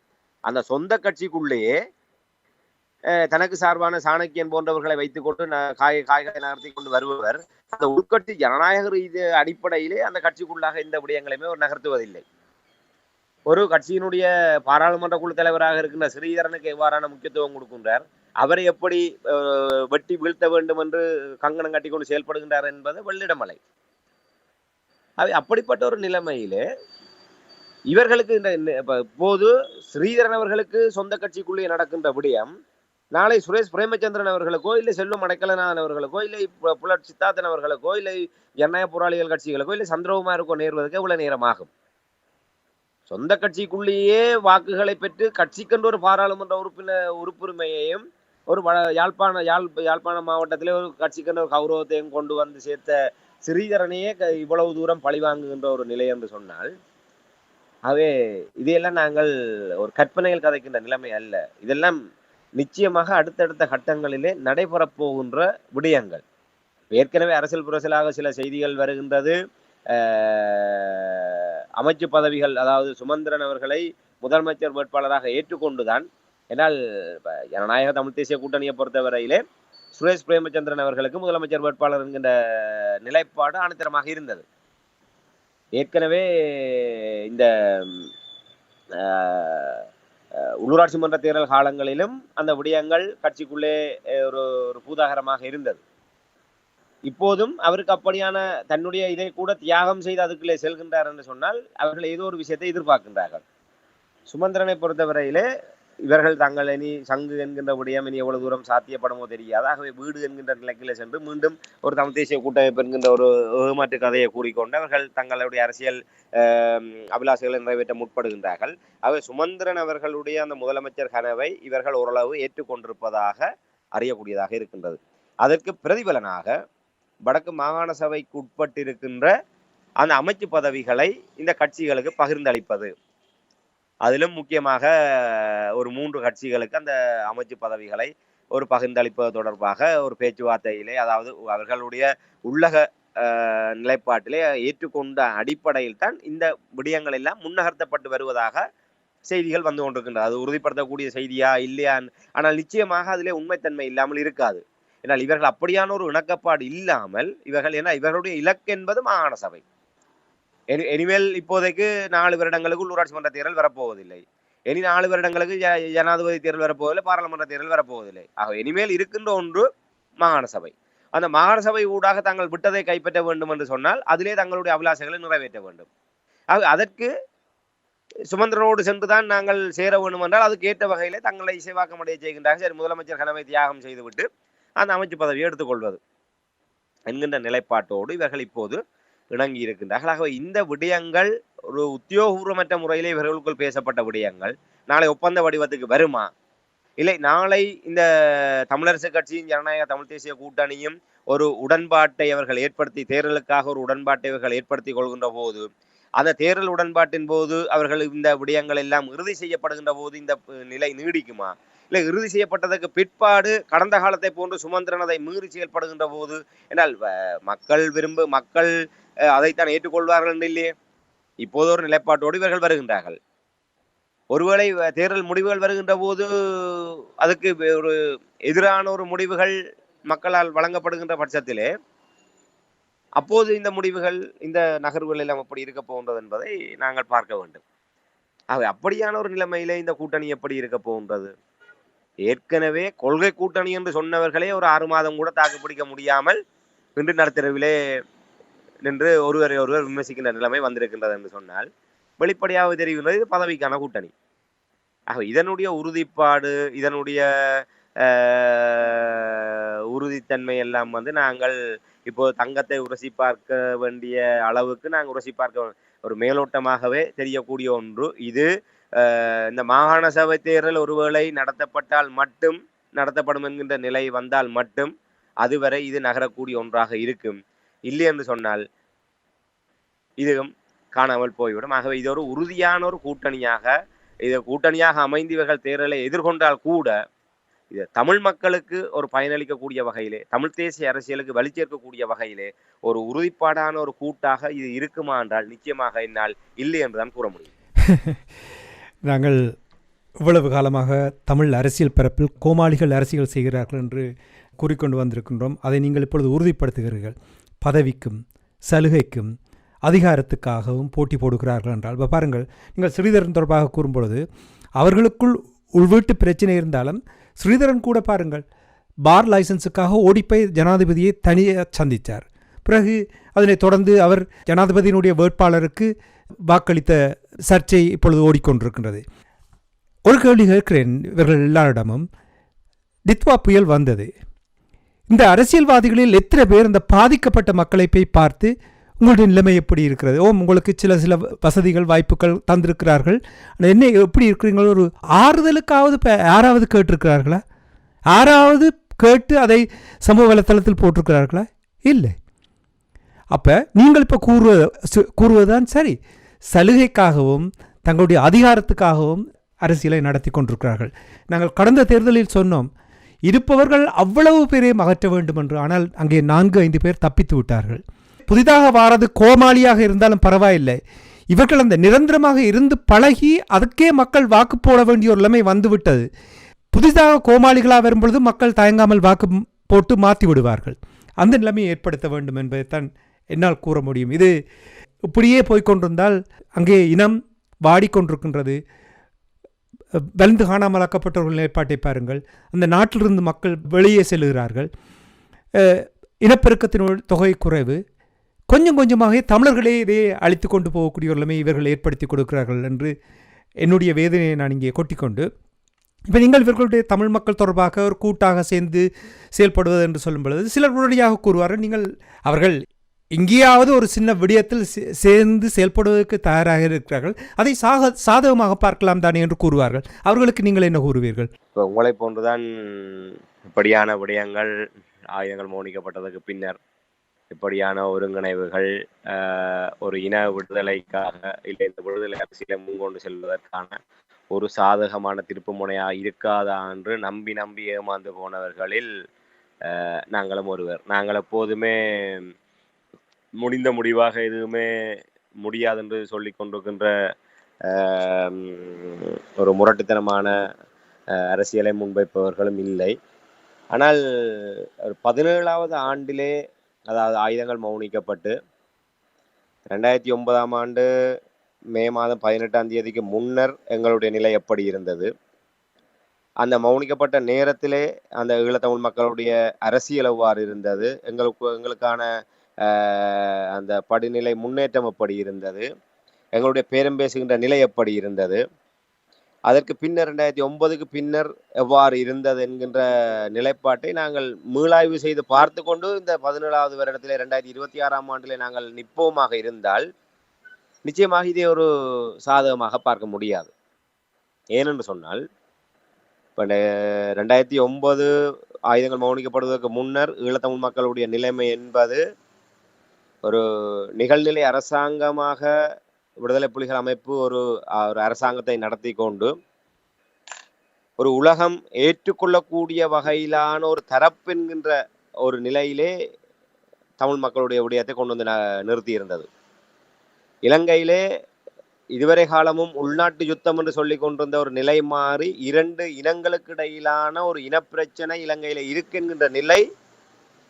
அந்த சொந்த கட்சிக்குள்ளேயே தனக்கு சார்பான சாணக்கியன் போன்றவர்களை வைத்துக்கொண்டு காய்களை நகர்த்தி கொண்டு வருபவர் அந்த உள்கட்சி ஜனநாயக ரீதி அடிப்படையிலே அந்த கட்சிக்குள்ளாக எந்த விடயங்களையுமே ஒரு நகர்த்துவதில்லை. ஒரு கட்சியினுடைய பாராளுமன்ற குழு தலைவராக இருக்கின்ற ஸ்ரீதரனுக்கு எவ்வாறான முக்கியத்துவம் கொடுக்கின்றார், அவரை எப்படி வெட்டி வீழ்த்த வேண்டும் என்று கங்கணம் கட்டிக்கொண்டு செயல்படுகின்றார் என்பது வெள்ளிடமலை. அப்படிப்பட்ட ஒரு நிலைமையிலே இவர்களுக்கு இப்போது ஸ்ரீதரன் அவர்களுக்கு சொந்த கட்சிக்குள்ளே நடக்கின்ற விடயம் நாளை சுரேஷ் பிரேமச்சந்திரன் அவர்களுக்கோ இல்லை செல்வம் அடைக்கலநாதன் அவர்களுக்கோ இல்லை புலட் சித்தார்த்தன் அவர்களுக்கோ இல்லை ஜனநாயக போராளிகள் கட்சிகளுக்கோ இல்லை சந்திரகுமாருக்கோ நேர்வதற்கு எவ்வளவு நேரமாகும்? சொந்த கட்சிக்குள்ளேயே வாக்குகளை பெற்று கட்சிக்கென்று ஒரு பாராளுமன்ற உறுப்புரிமையையும் ஒரு யாழ்ப்பாண மாவட்டத்திலே ஒரு கட்சிக்கென்ற ஒரு கௌரவத்தையும் கொண்டு வந்து சேர்த்த ஸ்ரீதரனையே இவ்வளவு தூரம் பழிவாங்குகின்ற ஒரு நிலை என்று சொன்னால் ஆகவே இதையெல்லாம் நாங்கள் ஒரு கற்பனையில் கதைக்கின்ற நிலைமை அல்ல. இதெல்லாம் நிச்சயமாக அடுத்தடுத்த கட்டங்களிலே நடைபெறப் போகின்ற விடயங்கள். ஏற்கனவே அரசியல் புரசலாக சில செய்திகள் வருகின்றது. அமைச்சு பதவிகள், அதாவது சுமந்திரன் அவர்களை முதலமைச்சர் வேட்பாளராக ஏற்றுக்கொண்டுதான், ஏன்னால் ஜனநாயக தமிழ் தேசிய கூட்டணியை பொறுத்தவரையிலே சுரேஷ் பிரேமச்சந்திரன் அவர்களுக்கு முதலமைச்சர் வேட்பாளர் என்கின்ற நிலைப்பாடு ஆணித்தரமாக இருந்தது. ஏற்கனவே இந்த உள்ளூராட்சி மன்ற தேர்தல் காலங்களிலும் அந்த விடயங்கள் கட்சிக்குள்ளே ஒரு பூதாகரமாக இருந்தது. இப்போதும் அவருக்கு அப்படியான தன்னுடைய இதை கூட தியாகம் செய்து அதுக்குள்ளே செல்கின்றார் என்று சொன்னால் அவர்கள் ஏதோ ஒரு விஷயத்தை எதிர்பார்க்கின்றார்கள். சுமந்திரனை பொறுத்தவரையிலே இவர்கள் தங்கள் இனி சங்கு என்கின்ற விடயம் இனி எவ்வளவு தூரம் சாத்தியப்படுமோ தெரியாது. ஆகவே வீடு என்கின்ற நிலைக்கிலே சென்று மீண்டும் ஒரு தமிழ் தேசிய கூட்டமைப்பு என்கின்ற ஒரு ஏமாற்று கதையை கூறிக்கொண்டு அவர்கள் தங்களுடைய அரசியல் அபிலாஷைகளை நிறைவேற்ற முற்படுகின்றார்கள். ஆகவே சுமந்திரன் அவர்களுடைய அந்த முதலமைச்சர் கனவை இவர்கள் ஓரளவு ஏற்றுக்கொண்டிருப்பதாக அறியக்கூடியதாக இருக்கின்றது. அதற்கு பிரதிபலனாக வடக்கு மாகாண சபைக்கு உட்பட்டிருக்கின்ற அந்த அமைச்சு பதவிகளை இந்த கட்சிகளுக்கு பகிர்ந்தளிப்பது, அதிலும் முக்கியமாக ஒரு 3 கட்சிகளுக்கு அந்த அமைச்சு பதவிகளை ஒரு பகிர்ந்தளிப்பது தொடர்பாக ஒரு பேச்சுவார்த்தையிலே, அதாவது அவர்களுடைய உள்ளக நிலைப்பாட்டிலே ஏற்றுக்கொண்ட அடிப்படையில் தான் இந்த விடயங்கள் எல்லாம் முன்னகர்த்தப்பட்டு வருவதாக செய்திகள் வந்து கொண்டிருக்கின்றது. அது உறுதிப்படுத்தக்கூடிய செய்தியா இல்லையா? ஆனால் நிச்சயமாக அதிலே உண்மைத்தன்மை இல்லாமல் இருக்காது. ஏன்னால் இவர்கள் அப்படியான ஒரு இணக்கப்பாடு இல்லாமல் இவர்கள், ஏன்னா இவர்களுடைய இலக்கு என்பது மாகாண சபை. இனிமேல் இப்போதைக்கு 4 வருடங்களுக்கு உள்ளூராட்சி மன்ற தேர்தல் வரப்போவதில்லை. இனி 4 வருடங்களுக்கு ஜனாதிபதி தேர்தல் வரப்போவதில்லை, பாராளுமன்ற தேர்தல் வரப்போவதில்லை. ஆக இனிமேல் இருக்கின்ற ஒன்று மாகாண சபை. அந்த மாகாண சபை ஊடாக தாங்கள் விட்டதை கைப்பற்ற வேண்டும் என்று சொன்னால் அதிலே தங்களுடைய அபிலாஷைகளை நிறைவேற்ற வேண்டும். அதற்கு சுமந்திரனோடு சென்றுதான் நாங்கள் சேர வேண்டும் என்றால் அதுக்கு ஏற்ற வகையிலே தங்களை இசைவாக்கமடைய செய்கின்றார்கள். சரி, முதலமைச்சர் கனவை தியாகம் செய்துவிட்டு அந்த அமைச்சு பதவியை எடுத்துக்கொள்வது என்கின்ற நிலைப்பாட்டோடு இவர்கள் இப்போது இணங்கி இருக்கின்றார்கள். ஆகவே இந்த விடயங்கள் ஒரு உத்தியோகபூர்வமற்ற முறையிலே இவர்களுக்குள் பேசப்பட்ட விடயங்கள் நாளை ஒப்பந்த வடிவத்துக்கு வருமா? இல்லை நாளை இந்த தமிழரசு கட்சியும் ஜனநாயக தமிழ் தேசிய கூட்டணியும் ஒரு உடன்பாட்டை அவர்கள் ஏற்படுத்தி, தேர்தலுக்காக ஒரு உடன்பாட்டை அவர்கள் ஏற்படுத்தி கொள்கின்ற போது, அந்த தேர்தல் உடன்பாட்டின் போது அவர்கள் இந்த விடயங்கள் எல்லாம் இறுதி செய்யப்படுகின்ற போது இந்த நிலை நீடிக்குமா? இல்லை இறுதி செய்யப்பட்டதற்கு பிற்பாடு கடந்த காலத்தை போன்று சுமந்திரன் அதை மீறி செயல்படுகின்ற போது, என்றால் மக்கள் அதைத்தான் ஏற்றுக்கொள்வார்கள் என்று இல்லையே. இப்போது ஒரு நிலைப்பாட்டோடு இவர்கள் வருகின்றார்கள். ஒருவேளை தேர்தல் முடிவுகள் வருகின்ற போது அதுக்கு ஒரு எதிரான ஒரு முடிவுகள் மக்களால் வழங்கப்படுகின்ற பட்சத்திலே அப்போது இந்த முடிவுகள், இந்த நகர்வுகள் எல்லாம் எப்படி இருக்க போகின்றது என்பதை நாங்கள் பார்க்க வேண்டும். அப்படியான ஒரு நிலைமையிலே இந்த கூட்டணி எப்படி இருக்க போகின்றது? ஏற்கனவே கொள்கை கூட்டணி என்று சொன்னவர்களே ஒரு 6 மாதம் கூட தாக்கு பிடிக்க முடியாமல் இன்று நடுத்தரவிலே நின்று ஒருவர் விமர்சிக்கின்ற நிலைமை வந்திருக்கின்றது என்று சொன்னால் வெளிப்படையாக தெரிகின்றது இது பதவிக்கான கூட்டணி. இதனுடைய உறுதிப்பாடு, இதனுடைய உறுதித்தன்மை எல்லாம் நாங்கள் இப்போ தங்கத்தை உரசி பார்க்க வேண்டிய அளவுக்கு நாங்கள் உரசி பார்க்க ஒரு மேலோட்டமாகவே தெரியக்கூடிய ஒன்று. இது இந்த மாகாண சபை தேர்தல் ஒருவேளை நடத்தப்படும் என்கின்ற நிலை வந்தால் மட்டும் அதுவரை இது நகரக்கூடிய ஒன்றாக இருக்கும். இல்லை என்று சொன்னால் இதுவும் காணாமல் போய்விடும். ஆகவே இது ஒரு உறுதியான ஒரு கூட்டணியாக அமைந்து இவர்கள் தேர்தலை எதிர்கொண்டால் கூட இது தமிழ் மக்களுக்கு ஒரு பயனளிக்கக்கூடிய வகையிலே, தமிழ் தேசிய அரசியலுக்கு வலி சேர்க்கக்கூடிய வகையிலே ஒரு உறுதிப்பாடான ஒரு கூட்டாக இது இருக்குமா என்றால் நிச்சயமாக என்னால் இல்லை என்றுதான் கூற முடியும். நாங்கள் இவ்வளவு காலமாக தமிழ் அரசியல் பரப்பில் கோமாளிகள் அரசியல் செய்கிறார்கள் என்று கூறிக்கொண்டு வந்திருக்கின்றோம். அதை நீங்கள் இப்பொழுது உறுதிப்படுத்துகிறீர்கள். பதவிக்கும் சலுகைக்கும் அதிகாரத்துக்காகவும் போட்டி போடுகிறார்கள் என்றால் இப்போ பாருங்கள், நீங்கள் ஸ்ரீதரன் தொடர்பாக கூறும்பொழுது அவர்களுக்குள் உள்வீட்டு பிரச்சனை இருந்தாலும் ஸ்ரீதரன் கூட பாருங்கள் பார் லைசன்ஸுக்காக ஓடிப்போய் ஜனாதிபதியை தனியாக சந்தித்தார். பிறகு அதனைத் தொடர்ந்து அவர் ஜனாதிபதியினுடைய வேட்பாளருக்கு வாக்களித்த சர்ச்சை இப்பொழுது ஓடிக்கொண்டிருக்கின்றது. ஒரு கேள்வி கேட்கிறேன் இவர்கள் எல்லாரிடமும். டித்வா புயல் வந்தது. இந்த அரசியல்வாதிகளில் எத்தனை பேர் இந்த பாதிக்கப்பட்ட மக்களை போய் பார்த்து உங்களுடைய நிலைமை எப்படி இருக்கிறது, உங்களுக்கு சில வசதிகள் வாய்ப்புகள் தந்திருக்கிறார்கள், என்ன எப்படி இருக்கிறீங்களோ ஒரு ஆறுதலுக்காவது யாராவது கேட்டிருக்கிறார்களா? யாராவது கேட்டு அதை சமூக வலைத்தளத்தில் போட்டிருக்கிறார்களா? இல்லை. அப்போ நீங்கள் இப்போ கூறுவதுதான் சரி. சலுகைக்காகவும் தங்களுடைய அதிகாரத்துக்காகவும் அரசியலை நடத்தி கொண்டிருக்கிறார்கள். நாங்கள் கடந்த தேர்தலில் சொன்னோம், இருப்பவர்கள் அவ்வளவு பேரையும் அகற்ற வேண்டும் என்று. ஆனால் அங்கே 4-5 பேர் தப்பித்து விட்டார்கள். புதிதாக வாரது கோமாளியாக இருந்தாலும் பரவாயில்லை, இவர்கள் அந்த நிரந்தரமாக இருந்து பழகி அதுக்கே மக்கள் வாக்கு போட வேண்டிய ஒரு நிலைமை வந்துவிட்டது. புதிதாக கோமாளிகளாக வரும்பொழுது மக்கள் தயங்காமல் வாக்கு போட்டு மாற்றி விடுவார்கள். அந்த நிலைமையை ஏற்படுத்த வேண்டும் என்பதைத்தான் என்னால் கூற முடியும். இது இப்படியே போய்கொண்டிருந்தால் அங்கே இனம் வாடிக்கொண்டிருக்கின்றது. வலிந்து காணாமலாக்கப்பட்டவர்கள் நிலைப்பாட்டை பாருங்கள். அந்த நாட்டிலிருந்து மக்கள் வெளியே செல்கிறார்கள். இனப்பெருக்கத்தின் தொகை குறைவு. கொஞ்சம் கொஞ்சமாக தமிழர்களே இதை அழித்து கொண்டு போகக்கூடிய ஒரு நிலைமை இவர்கள் ஏற்படுத்தி கொடுக்கிறார்கள் என்று என்னுடைய வேதனையை நான் இங்கே கொட்டிக்கொண்டு, இப்போ நீங்கள் இவர்களுடைய தமிழ் மக்கள் தொடர்பாக ஒரு கூட்டாக சேர்ந்து செயல்படுவது என்று சொல்லும் பொழுது சிலர் உடனடியாக கூறுவார்கள், அவர்கள் எங்கேயாவது ஒரு சின்ன விடயத்தில் சேர்ந்து செயல்படுவதற்கு தயாராக இருக்கிறார்கள், அதை சாதகமாக பார்க்கலாம் தானே என்று கூறுவார்கள். அவர்களுக்கு நீங்கள் என்ன கூறுவீர்கள்? இப்போ உங்களை போன்றுதான் இப்படியான விடயங்கள், ஆயுதங்கள் மௌனிக்கப்பட்டதற்கு பின்னர் இப்படியான ஒருங்கிணைவுகள் ஒரு இன விடுதலைக்காக இல்லை இந்த விடுதலை அரசியலை முன்கொண்டு செல்வதற்கான ஒரு சாதகமான திருப்பு முனையாக இருக்காதா என்று நம்பி ஏமாந்து போனவர்களில் நாங்களும் ஒருவர். நாங்கள் எப்போதுமே முடிந்த முடிவாக எதுவுமே முடியாது என்று சொல்லி கொண்டிருக்கின்ற ஒரு முரட்டுத்தனமான அரசியலை முன்வைப்பவர்களும் இல்லை. ஆனால் ஒரு 17வது ஆண்டிலே, அதாவது ஆயுதங்கள் மௌனிக்கப்பட்டு 2009ஆம் ஆண்டு மே மாதம் 18ஆம் தேதிக்கு முன்னர் எங்களுடைய நிலை எப்படி இருந்தது, அந்த மௌனிக்கப்பட்ட நேரத்திலே அந்த ஈழத்தமிழ் மக்களுடைய அரசியல் எவ்வாறு இருந்தது, எங்களுக்கான அந்த படிநிலை முன்னேற்றம் எப்படி இருந்தது, எங்களுடைய பேரம் பேசுகின்ற நிலை எப்படி இருந்தது, அதற்கு பின்னர் 2009க்கு பின்னர் எவ்வாறு இருந்தது என்கின்ற நிலைப்பாட்டை நாங்கள் மீளாய்வு செய்து பார்த்து கொண்டு இந்த 17வது வருடத்திலே 2026ஆம் ஆண்டிலே நாங்கள் நிற்போமாக இருந்தால் நிச்சயமாக இதை ஒரு சாதகமாக பார்க்க முடியாது. ஏனென்று சொன்னால், இப்போ 2009 ஆயுதங்கள் மௌனிக்கப்படுவதற்கு முன்னர் ஈழத்தமிழ் மக்களுடைய நிலைமை என்பது ஒரு நிகழ்நிலை அரசாங்கமாக விடுதலை புலிகள் அமைப்பு ஒரு அரசாங்கத்தை நடத்தி கொண்டு ஒரு உலகம் ஏற்றுக்கொள்ளக்கூடிய வகையிலான ஒரு தரப்பு என்கின்ற ஒரு நிலையிலே தமிழ் மக்களுடைய விடயத்தை கொண்டு வந்து நிறுத்தி இருந்தது. இலங்கையிலே இதுவரை காலமும் உள்நாட்டு யுத்தம் என்று சொல்லி கொண்டிருந்த ஒரு நிலை மாறி 2 இனங்களுக்கு இடையிலான ஒரு இனப்பிரச்சனை இலங்கையில இருக்கின்ற நிலை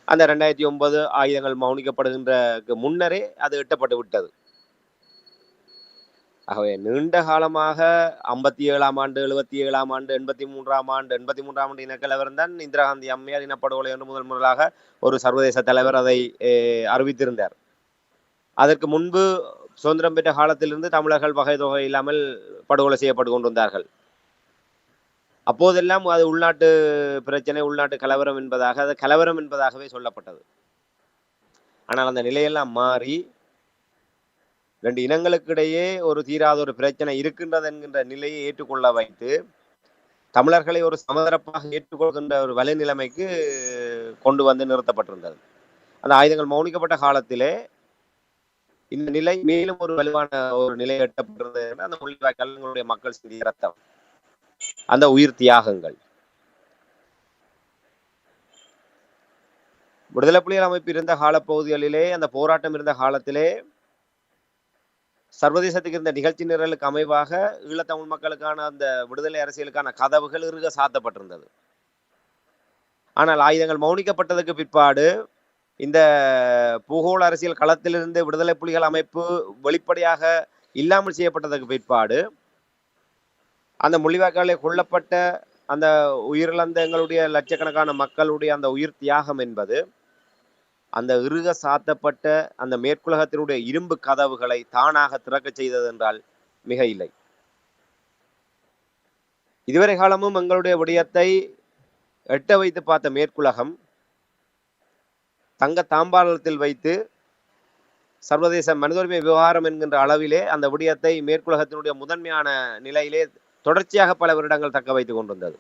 அந்த 2009 ஆயுதங்கள் மௌனிக்கப்படுகின்ற முன்னரே அது எட்டப்பட்டு விட்டது. ஆகவே நீண்ட காலமாக 57ஆம் ஆண்டு, 77ஆம் ஆண்டு, 83ஆம் ஆண்டு, 83ஆம் ஆண்டு இனக்கலவரம் தான் இந்திரா காந்தி அம்மையார் இனப்படுகொலை என்று முதலாக ஒரு சர்வதேச தலைவர் அதை அறிவித்திருந்தார். அதற்கு முன்பு சுதந்திரம் பெற்ற காலத்திலிருந்து தமிழர்கள் வகை தொகை இல்லாமல் படுகொலை செய்யப்பட்டு கொண்டிருந்தார்கள். அப்போதெல்லாம் அது உள்நாட்டு பிரச்சனை, உள்நாட்டு கலவரம் என்பதாக, அது கலவரம் என்பதாகவே சொல்லப்பட்டது. ஆனால் அந்த நிலையெல்லாம் மாறி 2 இனங்களுக்கிடையே ஒரு தீராத ஒரு பிரச்சனை இருக்கின்றது என்கின்ற நிலையை ஏற்றுக்கொள்ள வைத்து தமிழர்களை ஒரு சமதரப்பாக ஏற்றுக்கொள்கின்ற ஒரு வலைநிலைமைக்கு கொண்டு வந்து நிறுத்தப்பட்டிருந்தது. அந்த ஆயுதங்கள் மௌனிக்கப்பட்ட காலத்திலே இந்த நிலை மேலும் ஒரு வலுவான ஒரு நிலை எட்டப்பட்டிருந்தது. அந்த முள்ளிவாய்க்கால் மக்கள் சிந்திய ரத்தம், அந்த உயிர் தியாகங்கள், விடுதலை புலிகள் அமைப்பு இருந்த காலப்பகுதிகளிலே, அந்த போராட்டம் இருந்த காலத்திலே சர்வதேசத்துக்கு இருந்த நிகழ்ச்சி நிரலுக்கு அமைவாக ஈழத்தமிழ் மக்களுக்கான அந்த விடுதலை அரசியலுக்கான கதவுகள் இறுக சாத்தப்பட்டிருந்தது. ஆனால் ஆயுதங்கள் மௌனிக்கப்பட்டதுக்கு பிற்பாடு இந்த பூகோள அரசியல் களத்திலிருந்து விடுதலை புலிகள் அமைப்பு வெளிப்படையாக இல்லாமல் செய்யப்பட்டதற்கு பிற்பாடு அந்த முள்ளிவாய்க்காலில் கொல்லப்பட்ட அந்த உயிரிழந்த எங்களுடைய லட்சக்கணக்கான மக்களுடைய அந்த உயிர் தியாகம் என்பது அந்த இறுக சாத்தப்பட்ட அந்த மேற்குலகத்தினுடைய இரும்பு கதவுகளை தானாக திறக்க செய்தது என்றால் மிக இல்லை. இதுவரை காலமும் எங்களுடைய விடயத்தை எட்ட வைத்து பார்த்த மேற்குலகம் தங்க தாம்பாளத்தில் வைத்து சர்வதேச மனித உரிமை விவகாரம் என்கின்ற அளவிலே அந்த விடயத்தை மேற்குலகத்தினுடைய முதன்மையான நிலையிலே தொடர்ச்சியாக பல வருடங்கள் தக்க வைத்துக் கொண்டிருந்தது.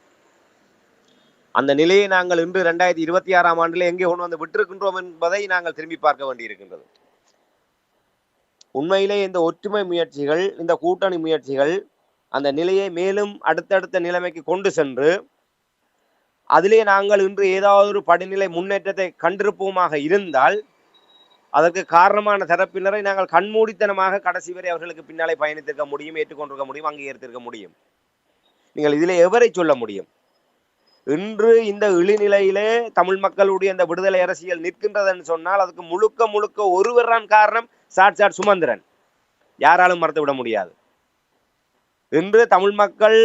அந்த நிலையை நாங்கள் இன்று 2026ஆம் ஆண்டிலே எங்கே கொண்டு வந்து விட்டிருக்கின்றோம் என்பதை நாங்கள் திரும்பி பார்க்க வேண்டியிருக்கின்றது. உண்மையிலே இந்த ஒற்றுமை முயற்சிகள், இந்த கூட்டணி முயற்சிகள் அந்த நிலையை மேலும் அடுத்தடுத்த நிலைமைக்கு கொண்டு சென்று அதிலே நாங்கள் இன்று ஏதாவது ஒரு படிநிலை முன்னேற்றத்தை கண்டிருப்போமாக இருந்தால் அதற்கு காரணமான தரப்பினரை நாங்கள் கண்மூடித்தனமாக கடைசி வரை அவர்களுக்கு பின்னாலே பயணித்திருக்க முடியும், ஏற்றுக்கொண்டிருக்க முடியும், அங்கீகரித்திருக்க முடியும். நீங்கள் இதிலே எவரை சொல்ல முடியும்? இன்று இந்த இழிநிலையிலே தமிழ் மக்களுடைய அந்த விடுதலை அரசியல் நிற்கின்றதுன்னு சொன்னால் அதுக்கு முழுக்க முழுக்க ஒருவரான் காரணம் சாட்சாட் சுமந்திரன். யாராலும் மறுத்துவிட முடியாது. இன்று தமிழ் மக்கள்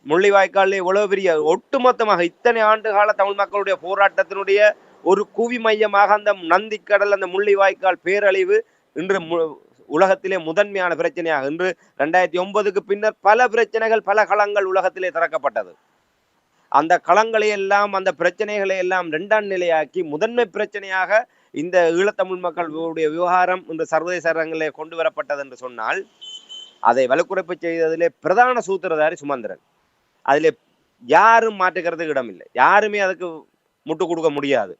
முள்ளிவாய்க்காலில் எவ்வளவு பெரிய ஒட்டுமொத்தமாக இத்தனை ஆண்டு கால தமிழ் மக்களுடைய போராட்டத்தினுடைய ஒரு குவி மையமாக அந்த நந்திக்கடல், அந்த முள்ளிவாய்க்கால் பேரழிவு இன்று உலகத்திலே முதன்மையான பிரச்சனையாக இன்று 2009க்கு பின்னர் பல பிரச்சனைகள், பல களங்கள் உலகத்திலே திறக்கப்பட்டது. அந்த களங்களை எல்லாம், அந்த பிரச்சனைகளை எல்லாம் 2ஆம் நிலையாக்கி முதன்மை பிரச்சனையாக இந்த ஈழத்தமிழ் மக்களுடைய விவகாரம் இந்த சர்வதேச அரங்கிலே கொண்டு வரப்பட்டது என்று சொன்னால் அதை வலுக்குறைப்பு செய்ததிலே பிரதான சூத்திரதாரி சுமந்திரன். அதிலே யாரும் மாற்றுக்கிறதுக்கு இடமில்லை, யாருமே அதுக்கு முட்டு கொடுக்க முடியாது.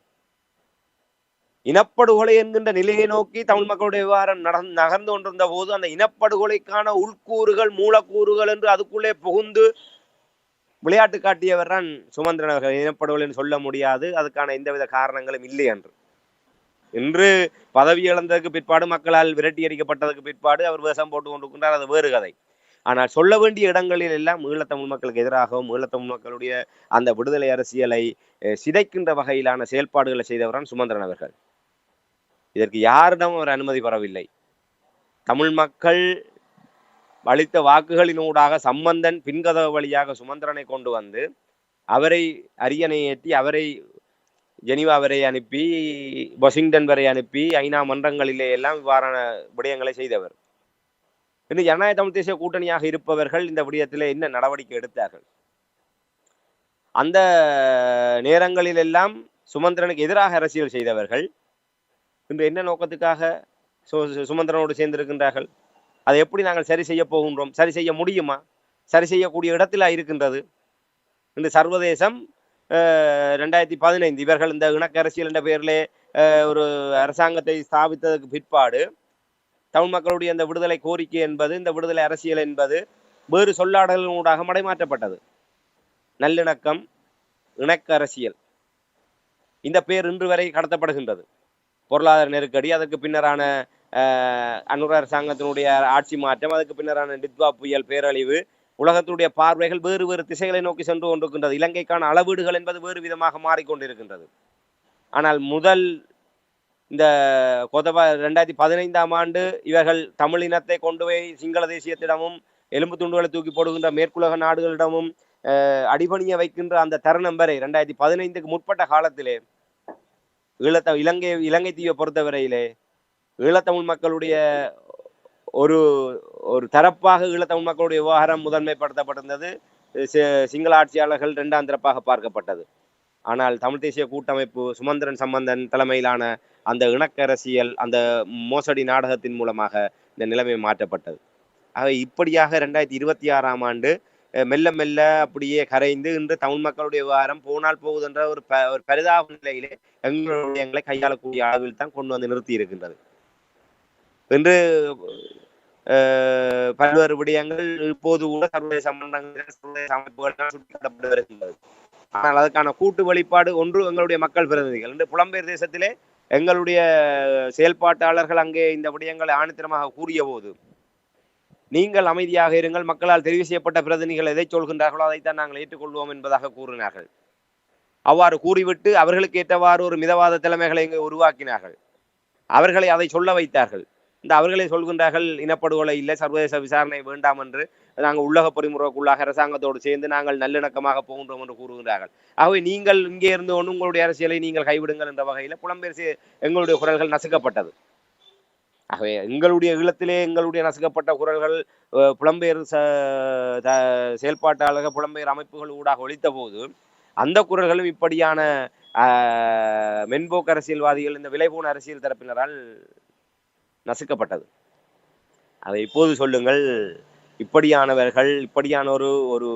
இனப்படுகொலை என்கின்ற நிலையை நோக்கி தமிழ் மக்களுடைய விவகாரம் நகர்ந்து கொண்டிருந்த போது அந்த இனப்படுகொலைக்கான உள்கூறுகள், மூலக்கூறுகள் என்று அதுக்குள்ளே புகுந்து விளையாட்டு காட்டியவர் தான் சுமந்திரன் அவர்கள். இனப்படுகொலை என்று சொல்ல முடியாது, அதுக்கான எந்தவித காரணங்களும் இல்லை என்று. இன்று பதவி இழந்ததுக்கு பிற்பாடு, மக்களால் விரட்டி அடிக்கப்பட்டதுக்கு பிற்பாடு அவர் வேஷம் போட்டு கொண்டிருக்கின்றார், அது வேறு கதை. ஆனால் சொல்ல வேண்டிய இடங்களில் எல்லாம் ஈழத்தமிழ் மக்களுக்கு எதிராகவும் ஈழத்தமிழ் மக்களுடைய அந்த விடுதலை அரசியலை சிதைக்கின்ற வகையிலான செயல்பாடுகளை செய்தவரான் சுமந்திரன் அவர்கள். இதற்கு யாரிடம் அவர் அனுமதி பெறவில்லை. தமிழ் மக்கள் அளித்த வாக்குகளினூடாக சம்பந்தன் பின்கதவு வழியாக சுமந்திரனை கொண்டு வந்து அவரை அரியணை ஏற்றி அவரை ஜெனீவா வரை அனுப்பி வாஷிங்டன் வரை அனுப்பி ஐநா மன்றங்களிலே எல்லாம் இவ்வாறான விடயங்களை செய்தவர். இன்று ஜனநாயக தமிழ் தேசிய கூட்டணியாக இருப்பவர்கள் இந்த விடயத்திலே என்ன நடவடிக்கை எடுத்தார்கள்? அந்த நேரங்களில் எல்லாம் சுமந்திரனுக்கு எதிராக அரசியல் செய்தவர்கள் இன்று என்ன நோக்கத்துக்காக சுமந்திரனோடு சேர்ந்திருக்கின்றார்கள்? அதை எப்படி நாங்கள் சரி செய்ய போகின்றோம்? சரி செய்ய முடியுமா? சரி செய்யக்கூடிய இடத்துல இருக்கின்றது. இந்த சர்வதேசம் 2015 இவர்கள் இந்த இணக்க அரசியல் என்ற பெயரிலே ஒரு அரசாங்கத்தை ஸ்தாபித்ததற்கு பிற்பாடு தமிழ் மக்களுடைய இந்த விடுதலை கோரிக்கை என்பது, இந்த விடுதலை அரசியல் என்பது வேறு சொல்லாடல்களூடாக மடைமாற்றப்பட்டது. நல்லிணக்கம், இணக்க அரசியல் இந்த பெயர் இன்று வரை கடத்தப்படுகின்றது. பொருளாதார நெருக்கடி, அதற்கு பின்னரான அனுர அரசாங்கத்தினுடைய ஆட்சி மாற்றம், அதுக்கு பின்னரான டித்வா புயல் பேரழிவு, உலகத்துடைய பார்வைகள் வேறு வேறு திசைகளை நோக்கி சென்று கொண்டிருக்கின்றது. இலங்கைக்கான அளவீடுகள் என்பது வேறு விதமாக மாறிக்கொண்டிருக்கின்றது. ஆனால் முதல் இந்த 2015ஆம் ஆண்டு இவர்கள் தமிழினத்தை கொண்டு போய் சிங்கள தேசியத்திடமும் எலும்பு துண்டுகளை தூக்கி போடுகின்ற மேற்குலக நாடுகளிடமும் அடிபணிய வைக்கின்ற அந்த தருணம் வரை 2015க்கு முற்பட்ட காலத்திலே இலங்கை தீவை பொறுத்தவரையிலே ஈழத்தமிழ் மக்களுடைய ஒரு ஒரு தரப்பாக ஈழத்தமிழ் மக்களுடைய விவகாரம் முதன்மைப்படுத்தப்பட்டிருந்தது. சிங்கள ஆட்சியாளர்கள் இரண்டாம் தரப்பாக பார்க்கப்பட்டது. ஆனால் தமிழ் தேசிய கூட்டமைப்பு சுமந்திரன் சம்பந்தன் தலைமையிலான அந்த இணக்க அரசியல், அந்த மோசடி நாடகத்தின் மூலமாக இந்த நிலைமை மாற்றப்பட்டது. ஆக இப்படியாக 2026ஆம் ஆண்டு மெல்ல மெல்ல அப்படியே கரைந்து இன்று தமிழ் மக்களுடைய விவகாரம் போனால் போகுது என்ற ஒரு பரிதாப நிலையிலே எங்களை கையாளக்கூடிய அளவில் தான் கொண்டு வந்து நிறுத்தி இருக்கின்றது. என்று பல்வேறு விடயங்கள் இப்போது கூட சர்வதேச மன்றங்கள், சர்வதேச அமைப்புகள் சுட்டிக்காட்டப்பட்டு வருகின்றது. ஆனால் அதற்கான கூட்டு வெளிப்பாடு ஒன்று எங்களுடைய மக்கள் பிரதிநிதிகள். என்று புலம்பெயர் தேசத்திலே எங்களுடைய செயல்பாட்டாளர்கள் அங்கே இந்த விடயங்களை ஆணித்தரமாக கூறிய போது, நீங்கள் அமைதியாக இருங்கள், மக்களால் தெரிவு செய்யப்பட்ட பிரதிநிதிகள் எதை சொல்கின்றார்களோ அதைத்தான் நாங்கள் ஏற்றுக்கொள்வோம் என்பதாக கூறினார்கள். அவ்வாறு கூறிவிட்டு அவர்களுக்கு ஏற்றவாறு ஒரு மிதவாத தலைமைகளை இங்கே உருவாக்கினார்கள். அவர்களை அதை சொல்ல வைத்தார்கள். இந்த அவர்களே சொல்கின்றார்கள், இனப்படுகொலை இல்லை, சர்வதேச விசாரணை வேண்டாம் என்று, நாங்கள் உள்ளக பொறிமுறைக்குள்ளாக அரசாங்கத்தோடு சேர்ந்து நாங்கள் நல்லிணக்கமாக போகின்றோம் என்று கூறுகின்றார்கள். ஆகவே நீங்கள் இங்கே இருந்து கொண்டு உங்களுடைய அரசியலை நீங்கள் கைவிடுங்கள் என்ற வகையில் புலம்பெயர் எங்களுடைய குரல்கள் நசுக்கப்பட்டது. ஆகவே எங்களுடைய ஈழத்திலே எங்களுடைய நசுக்கப்பட்ட குரல்கள் புலம்பெயர் செயல்பாட்டாளர்கள், புலம்பெயர் அமைப்புகள் ஊடாக ஒழித்த போது அந்த குரல்களும் இப்படியான மென்போக்கு அரசியல்வாதிகள், இந்த விலைபோன அரசியல் தரப்பினரால் நசுக்கப்பட்டது. அதை இப்போது சொல்லுங்கள், இப்படியானவர்கள் இப்படியான ஒரு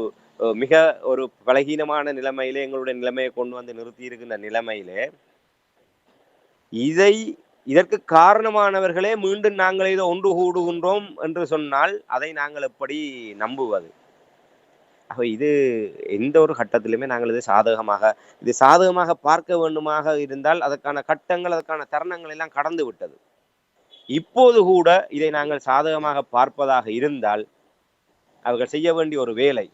மிக ஒரு பலகீனமான நிலைமையிலே எங்களுடைய நிலைமையை கொண்டு வந்து நிறுத்தி இருக்கின்ற நிலைமையிலே இதற்கு காரணமானவர்களே மீண்டும் நாங்கள் இதை ஒன்று கூடுகின்றோம் என்று சொன்னால் அதை நாங்கள் எப்படி நம்புவது? இது எந்த ஒரு கட்டத்திலுமே நாங்கள் இது சாதகமாக பார்க்க வேண்டுமாக இருந்தால் அதற்கான கட்டங்கள், அதற்கான தருணங்கள் எல்லாம் கடந்து விட்டது. இப்போது கூட இதை நாங்கள் சாதகமாக பார்ப்பதாக இருந்தால் அவர்கள் செய்ய வேண்டிய ஒரு வேலை,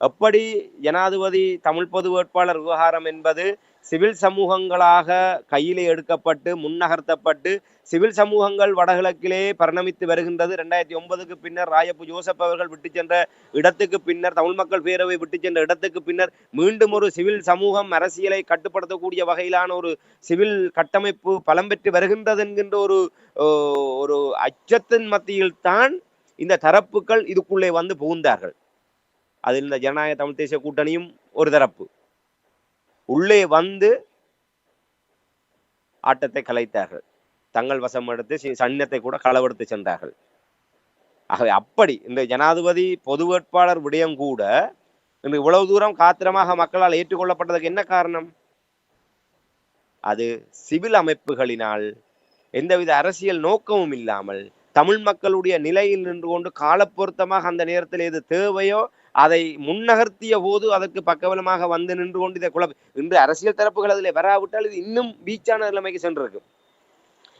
எப்படி ஜனாதிபதி தமிழ் பொது வேட்பாளர் விவகாரம் என்பது சிவில் சமூகங்களாக கையிலே எடுக்கப்பட்டு முன்னகர்த்தப்பட்டு சிவில் சமூகங்கள் வடகிழக்கிலே பரிணமித்து வருகின்றது. 2009க்கு பின்னர் ராயப்பு ஜோசப் அவர்கள் விட்டு சென்ற இடத்துக்கு பின்னர், தமிழ் மக்கள் பேரவை விட்டு சென்ற இடத்துக்கு பின்னர் மீண்டும் ஒரு சிவில் சமூகம் அரசியலை கட்டுப்படுத்தக்கூடிய வகையிலான ஒரு சிவில் கட்டமைப்பு பலம் பெற்று வருகின்றது என்கின்ற ஒரு அச்சத்தின் மத்தியில் தான் இந்த தரப்புகள் இதுக்குள்ளே வந்து புகுந்தார்கள். அதில் இந்த ஜனநாயக தமிழ் தேசிய கூட்டணியும் ஒரு தரப்பு உள்ளே வந்து ஆட்டத்தை கலைத்தார்கள். தங்கள் வசம் எடுத்து சன்னத்தை கூட களவெடுத்து சென்றார்கள். ஆகவே அப்படி இந்த ஜனாதிபதி பொது வேட்பாளர் விடயம் கூட இன்று இவ்வளவு தூரம் காத்திரமாக மக்களால் ஏற்றுக்கொள்ளப்பட்டதுக்கு என்ன காரணம்? அது சிவில் அமைப்புகளினால் எந்தவித அரசியல் நோக்கமும் இல்லாமல் தமிழ் மக்களுடைய நிலையில் நின்று கொண்டு காலப்பொருத்தமாக அந்த நேரத்தில் எது தேவையோ அதை முன்னகர்த்திய போது அதற்கு பக்கபலமாக வந்து நின்று கொண்டு இதை இன்று அரசியல் தரப்புகள் அதில் வராவிட்டால் இது இன்னும் வீச்சான நிலைமைக்கு சென்றிருக்கு.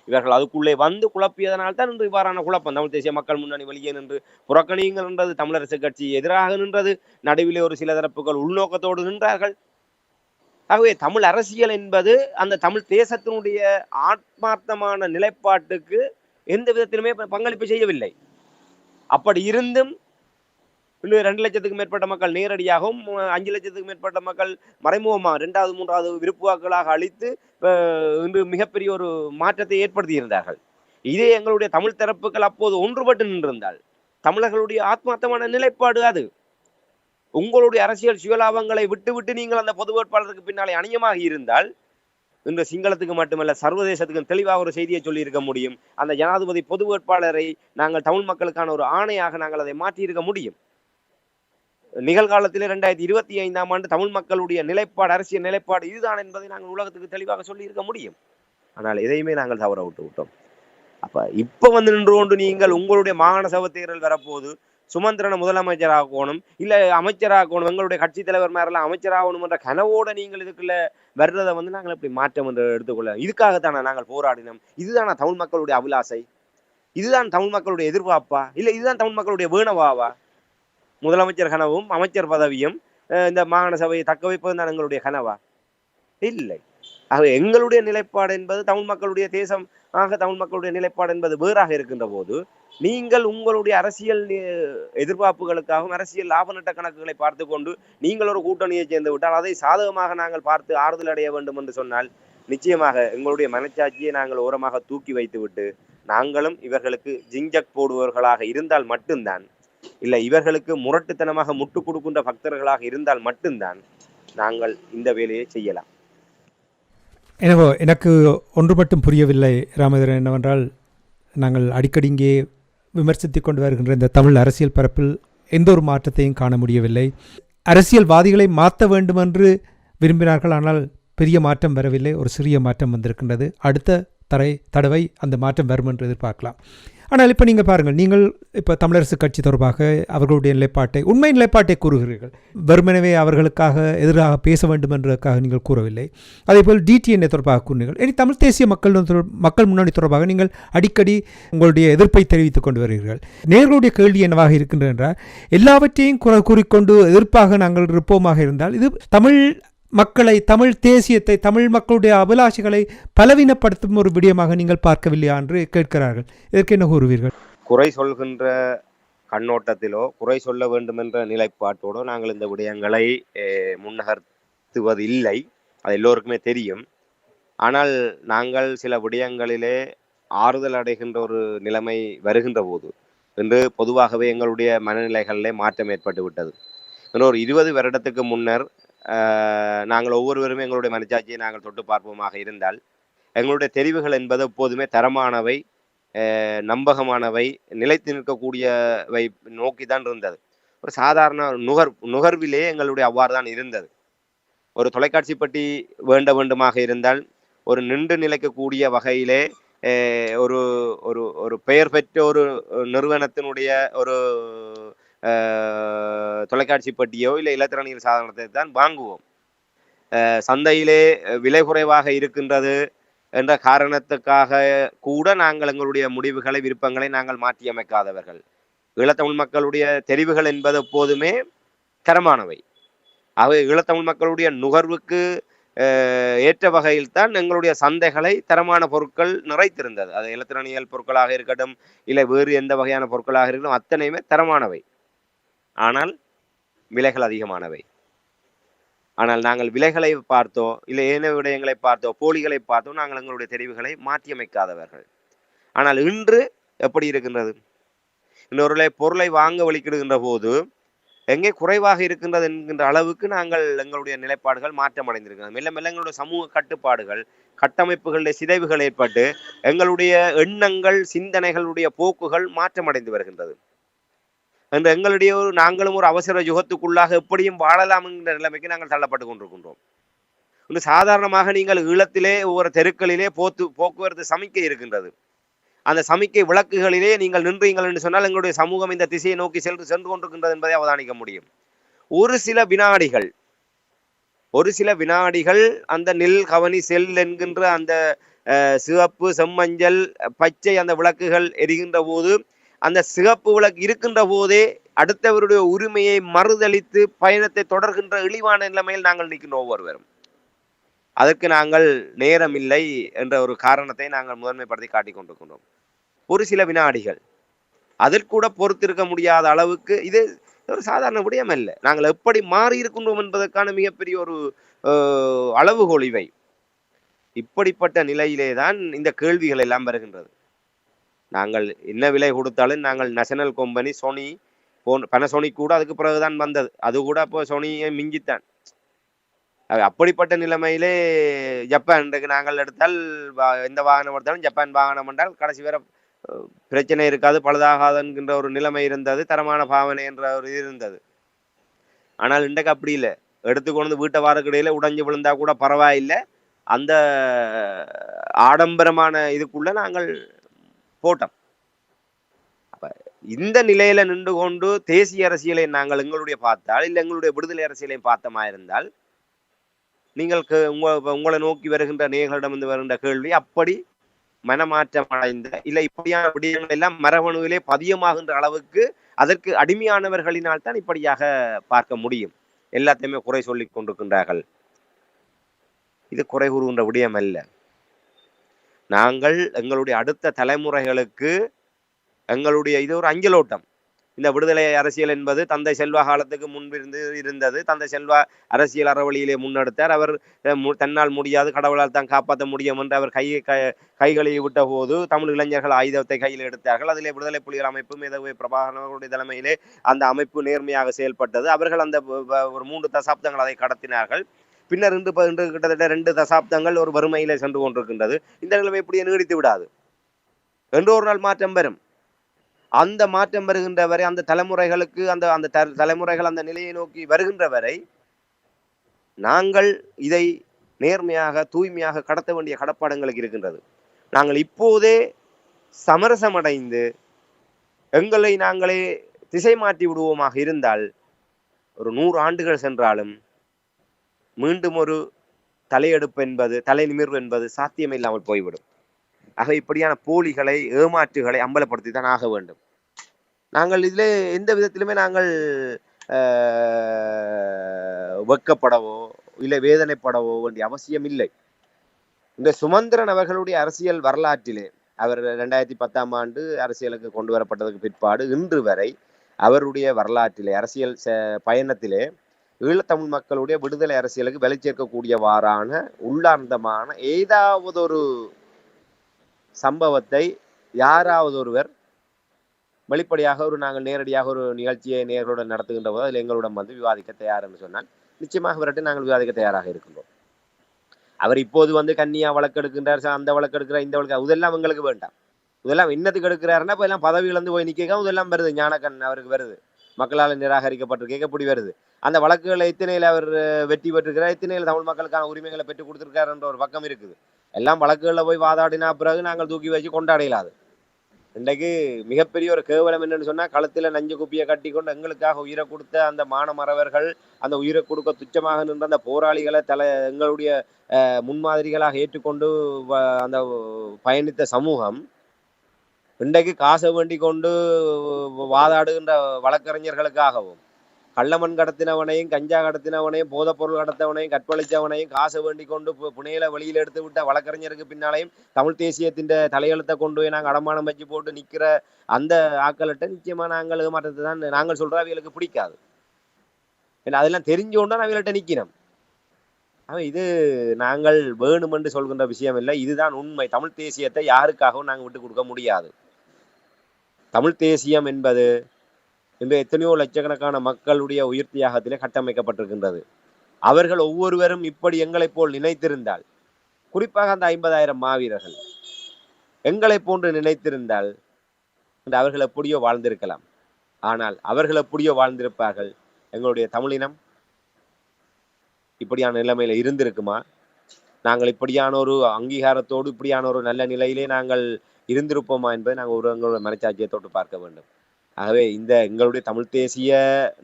இவர்கள் அதுக்குள்ளே வந்து குழப்பியதனால் தான் இன்று இவ்வாறான குழப்பம். தமிழ் தேசிய மக்கள் முன்னணி வெளியே நின்று புறக்கணியுங்கள் என்றது, தமிழரசு கட்சி எதிராக நின்றது, நடுவிலே ஒரு சில தரப்புகள் உள்நோக்கத்தோடு நின்றார்கள். ஆகவே தமிழ் அரசியல் என்பது அந்த தமிழ் தேசத்தினுடைய ஆத்மார்த்தமான நிலைப்பாட்டுக்கு எந்த விதத்திலுமே பங்களிப்பு செய்யவில்லை. அப்படி இருந்தும் இன்னும் 2 லட்சத்துக்கு மேற்பட்ட மக்கள் நேரடியாகவும் 5 லட்சத்துக்கு மேற்பட்ட மக்கள் மறைமுகமாக 2வது 3வது விருப்பு வாக்குகளாக அளித்து இன்று மிகப்பெரிய ஒரு மாற்றத்தை ஏற்படுத்தி இருந்தார்கள். இதே எங்களுடைய தமிழ் தரப்புகள் அப்போது ஒன்றுபட்டு நின்றிருந்தால், தமிழர்களுடைய ஆத்மார்த்தமான நிலைப்பாடு அது. உங்களுடைய அரசியல் சுயலாபங்களை விட்டுவிட்டு நீங்கள் அந்த பொது வேட்பாளருக்கு பின்னாலே அணியமாக இருந்தால், இன்று சிங்களத்துக்கு மட்டுமல்ல சர்வதேசத்துக்கும் தெளிவாக ஒரு செய்தியை சொல்லி இருக்க முடியும். அந்த ஜனாதிபதி பொது வேட்பாளரை நாங்கள் தமிழ் மக்களுக்கான ஒரு ஆணையாக நாங்கள் அதை மாற்றியிருக்க முடியும். நிகழ்காலத்திலே 2025ஆம் ஆண்டு தமிழ் மக்களுடைய நிலைப்பாடு, அரசியல் நிலைப்பாடு இதுதான் என்பதை நாங்கள் உலகத்துக்கு தெளிவாக சொல்லி இருக்க முடியும். ஆனால் எதையுமே நாங்கள் தவற விட்டு. அப்ப இப்ப வந்து நின்று கொண்டு நீங்கள் உங்களுடைய மாகாண சபை தேர்தல் வரப்போது சுமந்திரனை முதலமைச்சராகணும், இல்ல அமைச்சராகணும், எங்களுடைய கட்சி தலைவர் மேரெல்லாம் அமைச்சராகணும் என்ற கனவோட நீங்கள் இதுக்குள்ள வர்றதை வந்து நாங்கள் இப்படி மாற்றம் என்று எடுத்துக்கொள்ள, இதுக்காகத்தானே நாங்கள் போராடினோம்? இதுதானா தமிழ் மக்களுடைய அபிலாசை? இதுதான் தமிழ் மக்களுடைய எதிர்பார்ப்பா? இல்ல இதுதான் தமிழ் மக்களுடைய வேணவாவா? முதலமைச்சர் கனவும் அமைச்சர் பதவியும் இந்த மாகாண சபையை தக்க வைப்பது தான் எங்களுடைய கனவா? இல்லை. ஆக எங்களுடைய நிலைப்பாடு என்பது தமிழ் மக்களுடைய தேசம் தமிழ் மக்களுடைய நிலைப்பாடு என்பது வேறாக இருக்கின்ற போது, நீங்கள் உங்களுடைய அரசியல் எதிர்பார்ப்புகளுக்காகவும் அரசியல் லாப நட்ட கணக்குகளை பார்த்து கொண்டு நீங்கள் ஒரு கூட்டணியை சேர்ந்து விட்டால் அதை சாதகமாக நாங்கள் பார்த்து ஆறுதல் அடைய வேண்டும் என்று சொன்னால், நிச்சயமாக எங்களுடைய மனச்சாட்சியை நாங்கள் ஓரமாக தூக்கி வைத்து விட்டு நாங்களும் இவர்களுக்கு ஜிங்ஜக் போடுபவர்களாக இருந்தால் மட்டும்தான், இல்லை இவர்களுக்கு முரட்டுத்தனமாக முட்டு கொடுக்கின்ற பக்தர்களாக இருந்தால் மட்டும்தான் நாங்கள் இந்த வேலையை செய்யலாம். எனவே எனக்கு ஒன்று மட்டும் புரியவில்லை ராமேந்திரன், என்னவென்றால் நாங்கள் அடிக்கடி இங்கே விமர்சித்து கொண்டு வருகின்ற இந்த தமிழ் அரசியல் பரப்பில் எந்த ஒரு மாற்றத்தையும் காண முடியவில்லை. அரசியல்வாதிகளை மாற்ற வேண்டுமென்று விரும்பினார்கள், ஆனால் பெரிய மாற்றம் வரவில்லை. ஒரு சிறிய மாற்றம் வந்திருக்கின்றது. அடுத்த தடவை அந்த மாற்றம் வரும் என்று எதிர்பார்க்கலாம். ஆனால் இப்போ நீங்கள் பாருங்கள், நீங்கள் இப்போ தமிழரசு கட்சி தொடர்பாக அவர்களுடைய நிலைப்பாட்டை, உண்மை நிலைப்பாட்டை கூறுகிறீர்கள். வெறுமனவே அவர்களுக்காக எதிராக பேச வேண்டும் என்றதுக்காக நீங்கள் கூறவில்லை. அதேபோல் டிடிஎன்ஏ தொடர்பாக கூறினீர்கள். இனி தமிழ் தேசிய மக்கள் முன்னணி தொடர்பாக நீங்கள் அடிக்கடி உங்களுடைய எதிர்ப்பை தெரிவித்துக் கொண்டு வருகிறீர்கள். நேர்களுடைய கேள்வி என்னவாக இருக்கின்றது என்றால், எல்லாவற்றையும் கூறிக்கொண்டு எதிர்ப்பாக நாங்கள் இருப்போமாக இருந்தால் இது தமிழ் மக்களை, தமிழ் தேசியத்தை, தமிழ் மக்களுடைய அபிலாஷைகளை பலவீனப்படுத்தும் ஒரு விடயமாக நீங்கள் பார்க்கவில்லையா என்று கேட்கிறார்கள். இதற்கு என்ன கூறுவீர்கள்? குறை சொல்கின்ற கண்ணோட்டத்திலோ குறை சொல்ல வேண்டும் என்ற நிலைப்பாட்டோடோ நாங்கள் இந்த விடயங்களை முன்னகர்த்துவதில்லை. அது எல்லோருக்குமே தெரியும். ஆனால் நாங்கள் சில விடயங்களிலே ஆறுதல் அடைகின்ற ஒரு நிலைமை வருகின்ற போது என்று பொதுவாகவே எங்களுடைய மனநிலைகளிலே மாற்றம் ஏற்பட்டு விட்டது. ஒரு 20 வருடத்துக்கு முன்னர் நாங்கள் ஒவ்வொருவருமே எங்களுடைய மனச்சாட்சியை நாங்கள் தொட்டு பார்ப்போமாக இருந்தால், எங்களுடைய தெரிவுகள் என்பது எப்போதுமே தரமானவை, நம்பகமானவை, நிலைத்து நிற்கக்கூடியவை நோக்கி தான் இருந்தது. ஒரு சாதாரண நுகர்விலே எங்களுடைய அவ்வாறு தான் இருந்தது. ஒரு தொலைக்காட்சி பட்டி வேண்டுமாக இருந்தால் ஒரு நின்று நிலைக்கக்கூடிய வகையிலே ஒரு ஒரு ஒரு பெயர் பெற்ற ஒரு நிறுவனத்தினுடைய ஒரு தொலைக்காட்சி பட்டியோ இல்லை இலத்திரனியல் சாதனத்தை தான் வாங்குவோம். சந்தையிலே விலை குறைவாக இருக்கின்றது என்ற காரணத்துக்காக கூட நாங்கள் எங்களுடைய முடிவுகளை, விருப்பங்களை நாங்கள் மாற்றி அமைக்காதவர்கள். ஈழத்தமிழ் மக்களுடைய தெரிவுகள் என்பது எப்போதுமே தரமானவை. ஆகவே ஈழத்தமிழ் மக்களுடைய நுகர்வுக்கு ஏற்ற வகையில் தான் எங்களுடைய சந்தைகளை தரமான பொருட்கள் நிறைத்திருந்தது. அது இலத்திரனியல் பொருட்களாக இருக்கட்டும், இல்லை வேறு எந்த வகையான பொருட்களாக இருக்கட்டும், அத்தனையுமே தரமானவை. ஆனால் விலைகள் அதிகமானவை. ஆனால் நாங்கள் விலைகளை பார்த்தோ, இல்லை ஏன விடயங்களை பார்த்தோ, போலிகளை பார்த்தோ நாங்கள் எங்களுடைய தெரிவுகளை மாற்றியமைக்காதவர்கள். ஆனால் இன்று எப்படி இருக்கின்றது? இன்னொரு பொருளை வாங்க வலிக்கிடுகின்ற போது எங்கே குறைவாக இருக்கின்றது என்கின்ற அளவுக்கு நாங்கள் எங்களுடைய நிலைப்பாடுகள் மாற்றம் அடைந்திருக்கிறது. மெல்ல மெல்ல எங்களுடைய சமூக கட்டுப்பாடுகள், கட்டமைப்புகளுடைய சிதைவுகள் ஏற்பட்டு எங்களுடைய எண்ணங்கள், சிந்தனைகளுடைய போக்குகள் மாற்றம் அடைந்து வருகின்றது. என்று எங்களுடைய நாங்களும் ஒரு அவசர யுகத்துக்குள்ளாக எப்படியும் வாழலாம் என்கிற நிலைமைக்கு நாங்கள் தள்ளப்பட்டு கொண்டிருக்கின்றோம். இன்று சாதாரணமாக நீங்கள் ஈழத்திலே ஒவ்வொரு தெருக்களிலே போக்குவரத்து சமிக்கை இருக்கின்றது. அந்த சமிக்கை விளக்குகளிலே நீங்கள் நின்றீங்கள் என்று சொன்னால் எங்களுடைய சமூகம் இந்த திசையை நோக்கி சென்று கொண்டிருக்கின்றது என்பதை அவதானிக்க முடியும். ஒரு சில வினாடிகள் அந்த நில் கவனி செல் என்கின்ற அந்த சிவப்பு, செம்மஞ்சள், பச்சை அந்த விளக்குகள் எரிகின்ற போது அந்த சிவப்பு விளக்கு இருக்கின்ற போதே அடுத்தவருடைய உரிமையை மறுதளித்து பயணத்தை தொடர்கின்ற இழிவான நிலைமையில் நாங்கள் நிற்கின்றோம் ஒவ்வொருவரும். அதற்கு நாங்கள் நேரம் இல்லை என்ற ஒரு காரணத்தை நாங்கள் முதன்மைப்படுத்தி காட்டிக் கொண்டிருக்கின்றோம். ஒரு சில வினாடிகள் அதற்கூட பொறுத்திருக்க முடியாத அளவுக்கு இது ஒரு சாதாரண விடயம் அல்ல. நாங்கள் எப்படி மாறி இருக்கின்றோம் என்பதற்கான மிகப்பெரிய ஒரு அளவுகோல் இவை. இப்படிப்பட்ட நிலையிலே தான் இந்த கேள்விகள் எல்லாம் வருகின்றது. நாங்கள் என்ன விலை கொடுத்தாலும் நாங்கள் நேஷனல் கம்பெனி சோனி பனசோனிக் கூட அதுக்கு பிறகுதான் வந்தது. அது கூட அப்போ சோனியை மிஞ்சித்தான். அப்படிப்பட்ட நிலைமையிலே ஜப்பான் நாங்கள் எடுத்தால் எந்த வாகனம் எடுத்தாலும் ஜப்பான் வாகனம் என்றால் கடைசி வரை பிரச்சனை இருக்காது, பழுதாகாது என்கின்ற ஒரு நிலைமை இருந்தது, தரமான பாவனை என்ற ஒரு இது இருந்தது. ஆனால் இன்றைக்கு அப்படி இல்லை. எடுத்துக்கொண்டு வீட்டை வாரக்கிடையில உடைஞ்சு விழுந்தா கூட பரவாயில்லை, அந்த ஆடம்பரமான இதுக்குள்ள நாங்கள் போட்டோம். அப்ப இந்த நிலையில நின்று கொண்டு தேசிய அரசியலை நாங்கள் எங்களுடைய பார்த்தால் இல்லை எங்களுடைய விடுதலை அரசியலையும் பார்த்தமா இருந்தால் நீங்கள் உங்களை நோக்கி வருகின்ற நேர்களிடமிருந்து வருகின்ற கேள்வி அப்படி மனமாற்றம் அடைந்த இல்லை இப்படியான விடயங்கள் எல்லாம் மரபணுவிலே பதியமாகின்ற அளவுக்கு அதற்கு அடிமையானவர்களினால் தான் இப்படியாக பார்க்க முடியும். எல்லாத்தையுமே குறை சொல்லி கொண்டிருக்கின்றார்கள். இது குறை கூறுகின்ற விடயம் அல்ல. நாங்கள் எங்களுடைய அடுத்த தலைமுறைகளுக்கு எங்களுடைய இது ஒரு அஞ்சலோட்டம். இந்த விடுதலை அரசியல் என்பது தந்தை செல்வா காலத்துக்கு முன்பிருந்து இருந்தது. தந்தை செல்வா அரசியல் அறவழியிலே முன்னெடுத்தார். அவர் தன்னால் முடியாது, கடவுளால் தான் காப்பாற்ற முடியும் என்று அவர் கைகளை விட்ட போது தமிழ் இளைஞர்கள் ஆயுதத்தை கையில் எடுத்தார்கள். அதிலே விடுதலை புலிகள் அமைப்பு மேதகு பிரபாகரனுடைய தலைமையிலே அந்த அமைப்பு நேர்மையாக செயல்பட்டது. அவர்கள் அந்த ஒரு 3 தசாப்தங்கள் அதை கடத்தினார்கள். பின்னர் இன்று கிட்டத்தட்ட 2 தசாப்தங்கள் ஒரு வறுமையிலே சென்று கொண்டிருக்கின்றது. இந்த நிலைமை இப்படியே நீடித்து விடாது. என்று ஒரு நாள் மாற்றம் வரும். அந்த மாற்றம் வருகின்ற வரை அந்த தலைமுறைகளுக்கு அந்த தலைமுறைகள் அந்த நிலையை நோக்கி வருகின்ற வரை நாங்கள் இதை நேர்மையாக தூய்மையாக கடத்த வேண்டிய கடப்பாடங்களுக்கு இருக்கின்றது. நாங்கள் இப்போதே சமரசமடைந்து எங்களை நாங்களே திசை மாற்றி விடுவோமாக இருந்தால் ஒரு 100 ஆண்டுகள் சென்றாலும் மீண்டும் ஒரு தலையெடுப்பு என்பது தலை நிமிர்வு என்பது சாத்தியமில்லாமல் போய்விடும். ஆக இப்படியான போலிகளை ஏமாற்றுகளை அம்பலப்படுத்தி தான் ஆக வேண்டும். நாங்கள் இதில் எந்த விதத்திலுமே நாங்கள் வெக்கப்படவோ இல்லை வேதனைப்படவோ வேண்டிய அவசியம் இல்லை. இந்த சுமந்திரன் அவர்களுடைய அரசியல் வரலாற்றிலே அவர் 2010ஆம் ஆண்டு அரசியலுக்கு கொண்டு வரப்பட்டதுக்கு பிற்பாடு இன்று வரை அவருடைய வரலாற்றிலே அரசியல் பயணத்திலே ஈழத்தமிழ் மக்களுடைய விடுதலை அரசியலுக்கு வெளிச்சேர்க்கக்கூடியவாறான உள்ளார்ந்தமான ஏதாவது ஒரு சம்பவத்தை யாராவது ஒருவர் வெளிப்படையாக நாங்கள் நேரடியாக ஒரு நிகழ்ச்சியை நேர்களுடன் நடத்துகின்ற போது அதில் எங்களுடன் வந்து விவாதிக்க தயார் என்று சொன்னால் நிச்சயமாக விரட்டு நாங்கள் விவாதிக்க தயாராக இருக்கின்றோம். அவர் இப்போது வந்து கன்னியா வழக்கெடுக்கின்றார், அந்த வழக்கெடுக்கிற இந்த வழக்கு, இதெல்லாம் எங்களுக்கு வேண்டாம். இதெல்லாம் இன்னத்துக்கு எடுக்கிறாருன்னா இப்போ எல்லாம் பதவி இழந்து போய் நிற்க இதெல்லாம் வருது. ஞானக்கண் அவருக்கு வருது, மக்களால் நிராகரிக்கப்பட்டிருக்க எப்படி வருது. அந்த வழக்குகளை எத்தனையில் அவர் வெற்றி பெற்றிருக்கிறார், எத்தனையில் தமிழ் மக்களுக்கான உரிமைகளை பெற்றுக் கொடுத்திருக்காரு என்ற ஒரு பக்கம் இருக்குது. எல்லாம் வழக்குகளில் போய் வாதாடினா பிறகு நாங்கள் தூக்கி வச்சு கொண்டாடலாது. இன்றைக்கு மிகப்பெரிய ஒரு கேவலம் என்னன்னு சொன்னால் கழுத்தில் நஞ்சு குப்பியை கட்டி கொண்டு எங்களுக்காக உயிரை கொடுத்த அந்த மானமறவர்கள், அந்த உயிரை கொடுக்க துச்சமாக நின்ற அந்த போராளிகளை எங்களுடைய முன்மாதிரிகளாக ஏற்றுக்கொண்டு அந்த பயணித்த சமூகம் இன்றைக்கு காசை வேண்டி கொண்டு வாதாடுகின்ற வழக்கறிஞர்களுக்காகவும் கள்ளமண் கடத்தினவனையும் கஞ்சா கடத்தினவனையும் போதைப்பொருள் கடத்தவனையும் கற்பழித்தவனையும் காசை வேண்டி கொண்டு புனையில வெளியில் எடுத்து விட்ட வழக்கறிஞருக்கு பின்னாலையும் தமிழ் தேசியத்தின் தலையெழுத்தை கொண்டு போய் நாங்கள் அடமானம் வச்சு போட்டு நிற்கிற அந்த ஆக்களிட்ட நிச்சயமாக நாங்கள் ஏமாற்றத்தை தான் நாங்கள் சொல்கிற அவைகளுக்கு பிடிக்காது. ஏன்னா அதெல்லாம் தெரிஞ்சோன்னா அவைகள்கிட்ட நிற்கிறோம். அவன் இது நாங்கள் வேணுமென்று சொல்கின்ற விஷயம் இல்லை, இதுதான் உண்மை. தமிழ் தேசியத்தை யாருக்காகவும் நாங்கள் விட்டு கொடுக்க முடியாது. தமிழ் தேசியம் என்பது இன்று எத்தனையோ லட்சக்கணக்கான மக்களுடைய உயிர் தியாகத்திலே கட்டமைக்கப்பட்டிருக்கின்றது. அவர்கள் ஒவ்வொருவரும் இப்படி எங்களைப் போல் நினைத்திருந்தால், குறிப்பாக அந்த 50,000 மாவீரர்கள் எங்களை போன்று நினைத்திருந்தால் அவர்கள் எப்படியோ வாழ்ந்திருக்கலாம். ஆனால் அவர்கள் எப்படியோ வாழ்ந்திருப்பார்கள். எங்களுடைய தமிழினம் இப்படியான நிலைமையில இருந்திருக்குமா? நாங்கள் இப்படியான ஒரு அங்கீகாரத்தோடு இப்படியான ஒரு நல்ல நிலையிலே நாங்கள் இருந்திருப்போமா என்பதை நாங்கள் எங்களுடைய மனச்சாட்சியத்தோடு பார்க்க வேண்டும். ஆகவே இந்த எங்களுடைய தமிழ் தேசிய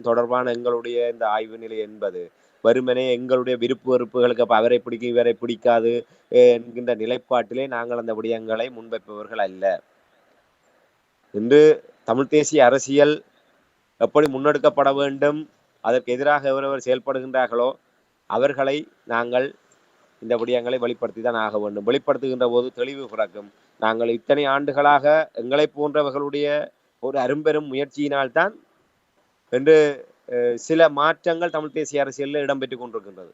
தொடர்பான எங்களுடைய இந்த ஆய்வு நிலை என்பது வெறுமனே எங்களுடைய விருப்பு வெறுப்புகளுக்கு அப்போ அவரை பிடிக்கும் இவரை பிடிக்காது என்கின்ற நிலைப்பாட்டிலே நாங்கள் அந்த விடயங்களை முன்வைப்பவர்கள் அல்ல. இன்று தமிழ் தேசிய அரசியல் எப்படி முன்னெடுக்கப்பட வேண்டும், அதற்கு எதிராக எவரவர் செயல்படுகின்றார்களோ அவர்களை நாங்கள் இந்த விடயங்களை வெளிப்படுத்தி தான் ஆக வேண்டும். வெளிப்படுத்துகின்ற போது தெளிவு பிறக்கும். நாங்கள் இத்தனை ஆண்டுகளாக எங்களை போன்றவர்களுடைய ஒரு அரும்பெரும் முயற்சியினால்தான் என்று சில மாற்றங்கள் தமிழ் தேசிய அரசியலில் இடம்பெற்றுக் கொண்டிருக்கின்றது.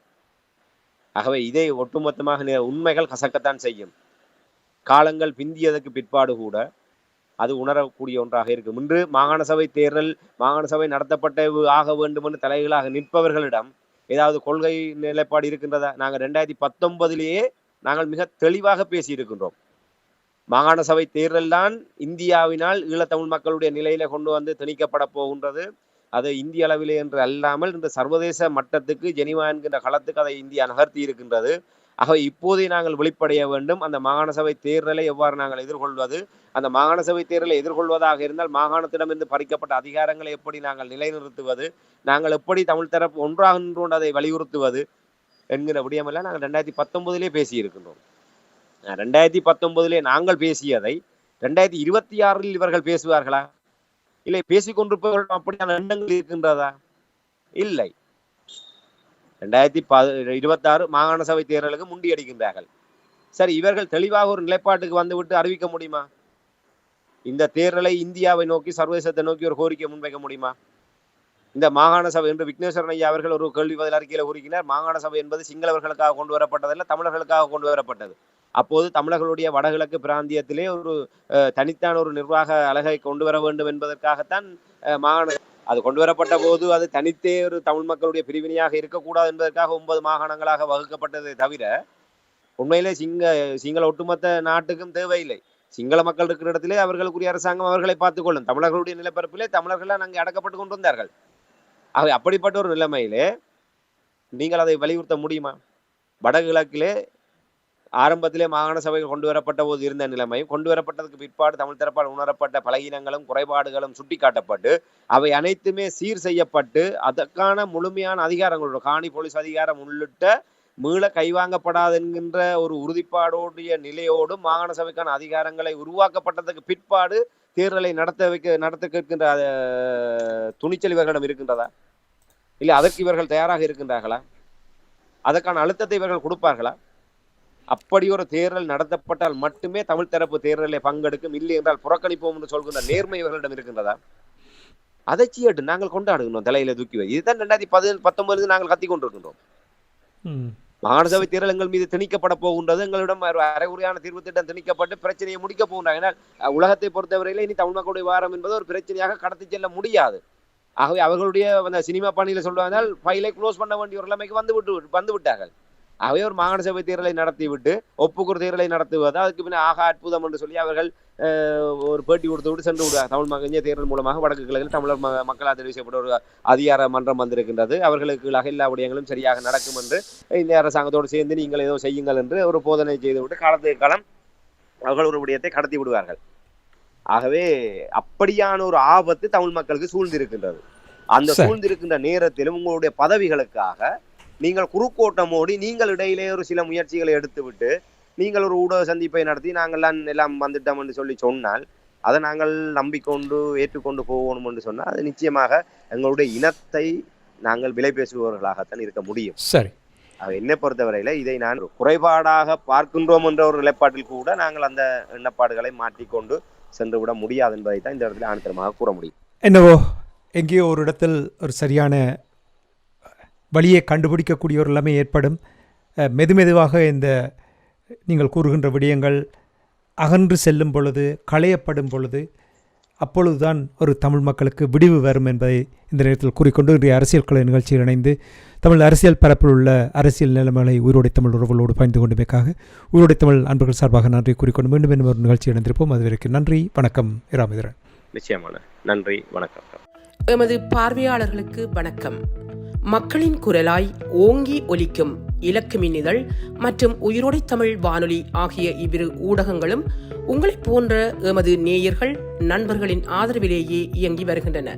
ஆகவே இதை ஒட்டுமொத்தமாக உண்மைகள் கசக்கத்தான் செய்யும். காலங்கள் பிந்தியதற்கு பிற்பாடு கூட அது உணரக்கூடிய ஒன்றாக இருக்கும். இன்று மாகாண சபை தேர்தல், மாகாண சபை நடத்தப்பட்ட ஆக வேண்டும் என்று தலைகளாக நிற்பவர்களிடம் ஏதாவது கொள்கை நிலைப்பாடு இருக்கின்றதா? நாங்கள் 2019 நாங்கள் மிக தெளிவாக பேசியிருக்கின்றோம். மாகாண சபை தேர்தல் தான் இந்தியாவினால் ஈழத்தமிழ் மக்களுடைய நிலையில கொண்டு வந்து திணிக்கப்பட போகின்றது. அது இந்திய அளவிலே என்று அல்லாமல் இந்த சர்வதேச மட்டத்துக்கு ஜெனிவா என்கின்ற களத்துக்கு அதை இந்தியா நகர்த்தி இருக்கின்றது. ஆகவே இப்போதே நாங்கள் வெளிப்படைய வேண்டும். அந்த மாகாண சபை தேர்தலை எவ்வாறு நாங்கள் எதிர்கொள்வது, அந்த மாகாண சபை தேர்தலை எதிர்கொள்வதாக இருந்தால் மாகாணத்திடமிருந்து பறிக்கப்பட்ட அதிகாரங்களை எப்படி நாங்கள் நிலைநிறுத்துவது, நாங்கள் எப்படி தமிழ் தரப்பு ஒன்றாக நின்று அதை வலியுறுத்துவது என்கிற விடயமெல்லாம் நாங்கள் 2019 பேசியிருக்கின்றோம். 2019 நாங்கள் பேசியதை 2026 இவர்கள் பேசுவார்களா? இல்லை, பேசிக்கொண்டிருப்பவர்கள் அப்படியான எண்ணங்கள் இருக்கின்றதா? இல்லை. 2026 மாகாண சபை தேர்தலுக்கு முண்டியடிக்கின்றார்கள். சரி, இவர்கள் தெளிவாக ஒரு நிலைப்பாட்டுக்கு வந்துவிட்டு அறிவிக்க முடியுமா? இந்த தேர்தலை இந்தியாவை நோக்கி, சர்வதேசத்தை நோக்கி ஒரு கோரிக்கை முன்வைக்க முடியுமா? இந்த மாகாண சபை என்று விக்னேஸ்வரன் ஐயா அவர்கள் ஒரு கேள்வி பதில் அறிக்கையில் கூறுகிறார். மாகாண சபை என்பது சிங்களவர்களுக்காக கொண்டு வரப்பட்டதல்ல, தமிழர்களுக்காக கொண்டு வரப்பட்டது. அப்போது தமிழர்களுடைய வடகிழக்கு பிராந்தியத்திலே ஒரு தனித்தான ஒரு நிர்வாக அலகை கொண்டு வர வேண்டும் என்பதற்காகத்தான் மாகாண அது கொண்டு வரப்பட்ட போது அது தனித்தே ஒரு தமிழ் மக்களுடைய பிரிவினையாக இருக்கக்கூடாது என்பதற்காக 9 மாகாணங்களாக வகுக்கப்பட்டதை தவிர உண்மையிலே சிங்கள ஒட்டுமொத்த நாட்டுக்கும் தேவையில்லை. சிங்கள மக்கள் இருக்கிற இடத்திலே அவர்களுக்குரிய அரசாங்கம் அவர்களை பார்த்துக் கொள்ளும். தமிழர்களுடைய நிலப்பரப்பிலே தமிழர்கள் அங்கே அடக்கப்பட்டு கொண்டு வந்தார்கள். ஆகவே அப்படிப்பட்ட ஒரு நிலைமையிலே நீங்கள் அதை வலியுறுத்த முடியுமா? வடகிழக்கிலே ஆரம்பத்திலே மாகாண சபைகள் கொண்டு வரப்பட்ட போது இருந்த நிலைமை, கொண்டு வரப்பட்டதுக்கு பிற்பாடு தமிழ் தரப்பால் உணரப்பட்ட பலகீனங்களும் குறைபாடுகளும் சுட்டிக்காட்டப்பட்டு அவை அனைத்துமே சீர் செய்யப்பட்டு அதற்கான முழுமையான அதிகாரங்களோட காணி போலீஸ் அதிகாரம் உள்ளிட்ட மீள கைவாங்கப்படாது என்கின்ற ஒரு உறுதிப்பாடோடைய நிலையோடு மாகாண சபைக்கான அதிகாரங்களை உருவாக்கப்பட்டதுக்கு பிற்பாடு தேர்தலை நடத்த கேட்கின்ற துணிச்சல் இவர்களிடம் இருக்கின்றதா? இல்லை, அதற்கு இவர்கள் தயாராக இருக்கின்றார்களா? அதற்கான அழுத்தத்தை இவர்கள் கொடுப்பார்களா? அப்படி ஒரு தேர்தல் நடத்தப்பட்டால் மட்டுமே தமிழ் தரப்பு தேர்தலை பங்கெடுக்கும், இல்லை என்றால் புறக்கணிப்போம் என்று சொல்கின்ற நேர்மை இவர்களிடம் இருக்கின்றதா? அதை சீட்டு நாங்கள் கொண்டாடுகின்றோம், தலையில தூக்கி வை. இதுதான் 2019 நாங்கள் கத்தி கொண்டிருக்கின்றோம். மாகாண சபை தேர்தல் எங்கள் மீது திணிக்கப்பட போகின்றது. எங்களிடம் அரைகுறையான தீர்வு திட்டம் திணிக்கப்பட்டு பிரச்சனையை முடிக்க போகின்றாங்க. ஏன்னால் உலகத்தை பொறுத்தவரையில இனி தமிழ் மக்களுடைய வாரம் என்பது ஒரு பிரச்சனையாக கடத்தி செல்ல முடியாது. ஆகவே அவர்களுடைய அந்த சினிமா பாணியில சொல்றாங்க, ஃபைலை க்ளோஸ் பண்ண வேண்டிய ஒரு நிலைமைக்கு வந்து விட்டார்கள். ஆகவே ஒரு மாகாண சபை தேர்தலை நடத்திவிட்டு ஒப்புக்குறு தேர்தலை நடத்துவது அதுக்கு பின்ன ஆக அற்புதம் என்று சொல்லி அவர்கள் ஒரு பேட்டி கொடுத்து விட்டு சென்று விடுவார். தமிழ் மக்கள் தேர்தல் மூலமாக வடக்கு கிழக்கில் தமிழர் மக்களால் தெரிவு செய்யப்பட்ட ஒரு அதிகார மன்றம் வந்திருக்கின்றது, அவர்களுக்கு எல்லா விடயங்களும் சரியாக நடக்கும் என்று இந்த அரசாங்கத்தோடு சேர்ந்து நீங்கள் ஏதோ செய்யுங்கள் என்று ஒரு போதனை செய்துவிட்டு காலத்துக்கு காலம் அவர்கள் ஒரு விடயத்தை கடத்தி விடுவார்கள். ஆகவே அப்படியான ஒரு ஆபத்து தமிழ் மக்களுக்கு சூழ்ந்திருக்கின்றது. அந்த சூழ்ந்திருக்கின்ற நேரத்திலும் உங்களுடைய பதவிகளுக்காக நீங்கள் குறுக்கோட்டமோடி நீங்கள் இடையிலே ஒரு சில முயற்சிகளை எடுத்துவிட்டு நீங்கள் ஒரு ஊடக சந்திப்பை நடத்தி நாங்கள்லாம் எல்லாம் வந்துட்டோம் என்று சொல்லி சொன்னால் அதை நாங்கள் நம்பிக்கொண்டு ஏற்றுக்கொண்டு போகணும் என்று சொன்னால் அது நிச்சயமாக எங்களுடைய இனத்தை நாங்கள் விலை பேசுபவர்களாகத்தான் இருக்க முடியும். சரி, என்னை பொறுத்தவரையில இதை நான் குறைபாடாக பார்க்கின்றோம் என்ற ஒரு நிலைப்பாட்டில் கூட நாங்கள் அந்த எண்ணப்பாடுகளை மாற்றிக்கொண்டு சென்று விட முடியாது என்பதை தான் இந்த இடத்துல ஆணித்தரமாக கூற முடியும். என்னவோ எங்கேயோ ஒரு இடத்தில் ஒரு சரியான வழியை கண்டுபிடிக்கக்கூடிய ஒரு நிலைமை ஏற்படும். மெதுமெதுவாக இந்த நீங்கள் கூறுகின்ற விடயங்கள் அகன்று செல்லும் பொழுது, களையப்படும் பொழுது, அப்பொழுதுதான் ஒரு தமிழ் மக்களுக்கு விடிவு வரும் என்பதை இந்த நேரத்தில் கூறிக்கொண்டு இன்றைய அரசியல் கலை நிகழ்ச்சியில் இணைந்து தமிழ் அரசியல் பரப்பில் உள்ள அரசியல் நிலைமைகளை உயிரோடை தமிழ் உறவுகளோடு பயந்து கொண்டமைக்காக உயிரோடை தமிழ் அன்பர்கள் சார்பாக நன்றி கூறிக்கொண்டு மீண்டும் இன்னும் ஒரு நிகழ்ச்சி இணைந்திருப்போம். அதுவரைக்கும் நன்றி, வணக்கம். இராமேந்திரன். நிச்சயமான நன்றி, வணக்கம். எமது பார்வையாளர்களுக்கு வணக்கம். மக்களின் குரலாய் ஓங்கி ஒலிக்கும் இலக்கு மின்னிதழ் மற்றும் உயிரோடை தமிழ் வானொலி ஆகிய இவ்விரு ஊடகங்களும் உங்களைப் போன்ற எமது நேயர்கள் நண்பர்களின் ஆதரவிலேயே இயங்கி வருகின்றன.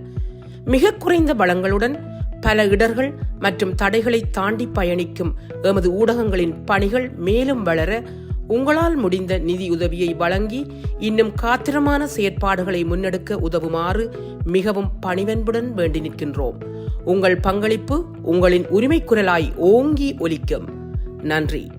மிக குறைந்த வளங்களுடன் பல இடர்கள் மற்றும் தடைகளை தாண்டி பயணிக்கும் எமது ஊடகங்களின் பணிகள் மேலும் வளர உங்களால் முடிந்த நிதியுதவியை வழங்கி இன்னும் காத்திரமான செயற்பாடுகளை முன்னெடுக்க உதவுமாறு மிகவும் பணிவன்புடன் வேண்டி நிற்கின்றோம். உங்கள் பங்களிப்பு உங்களின் உரிமை குரலாய் ஓங்கி ஒலிக்கும். நன்றி.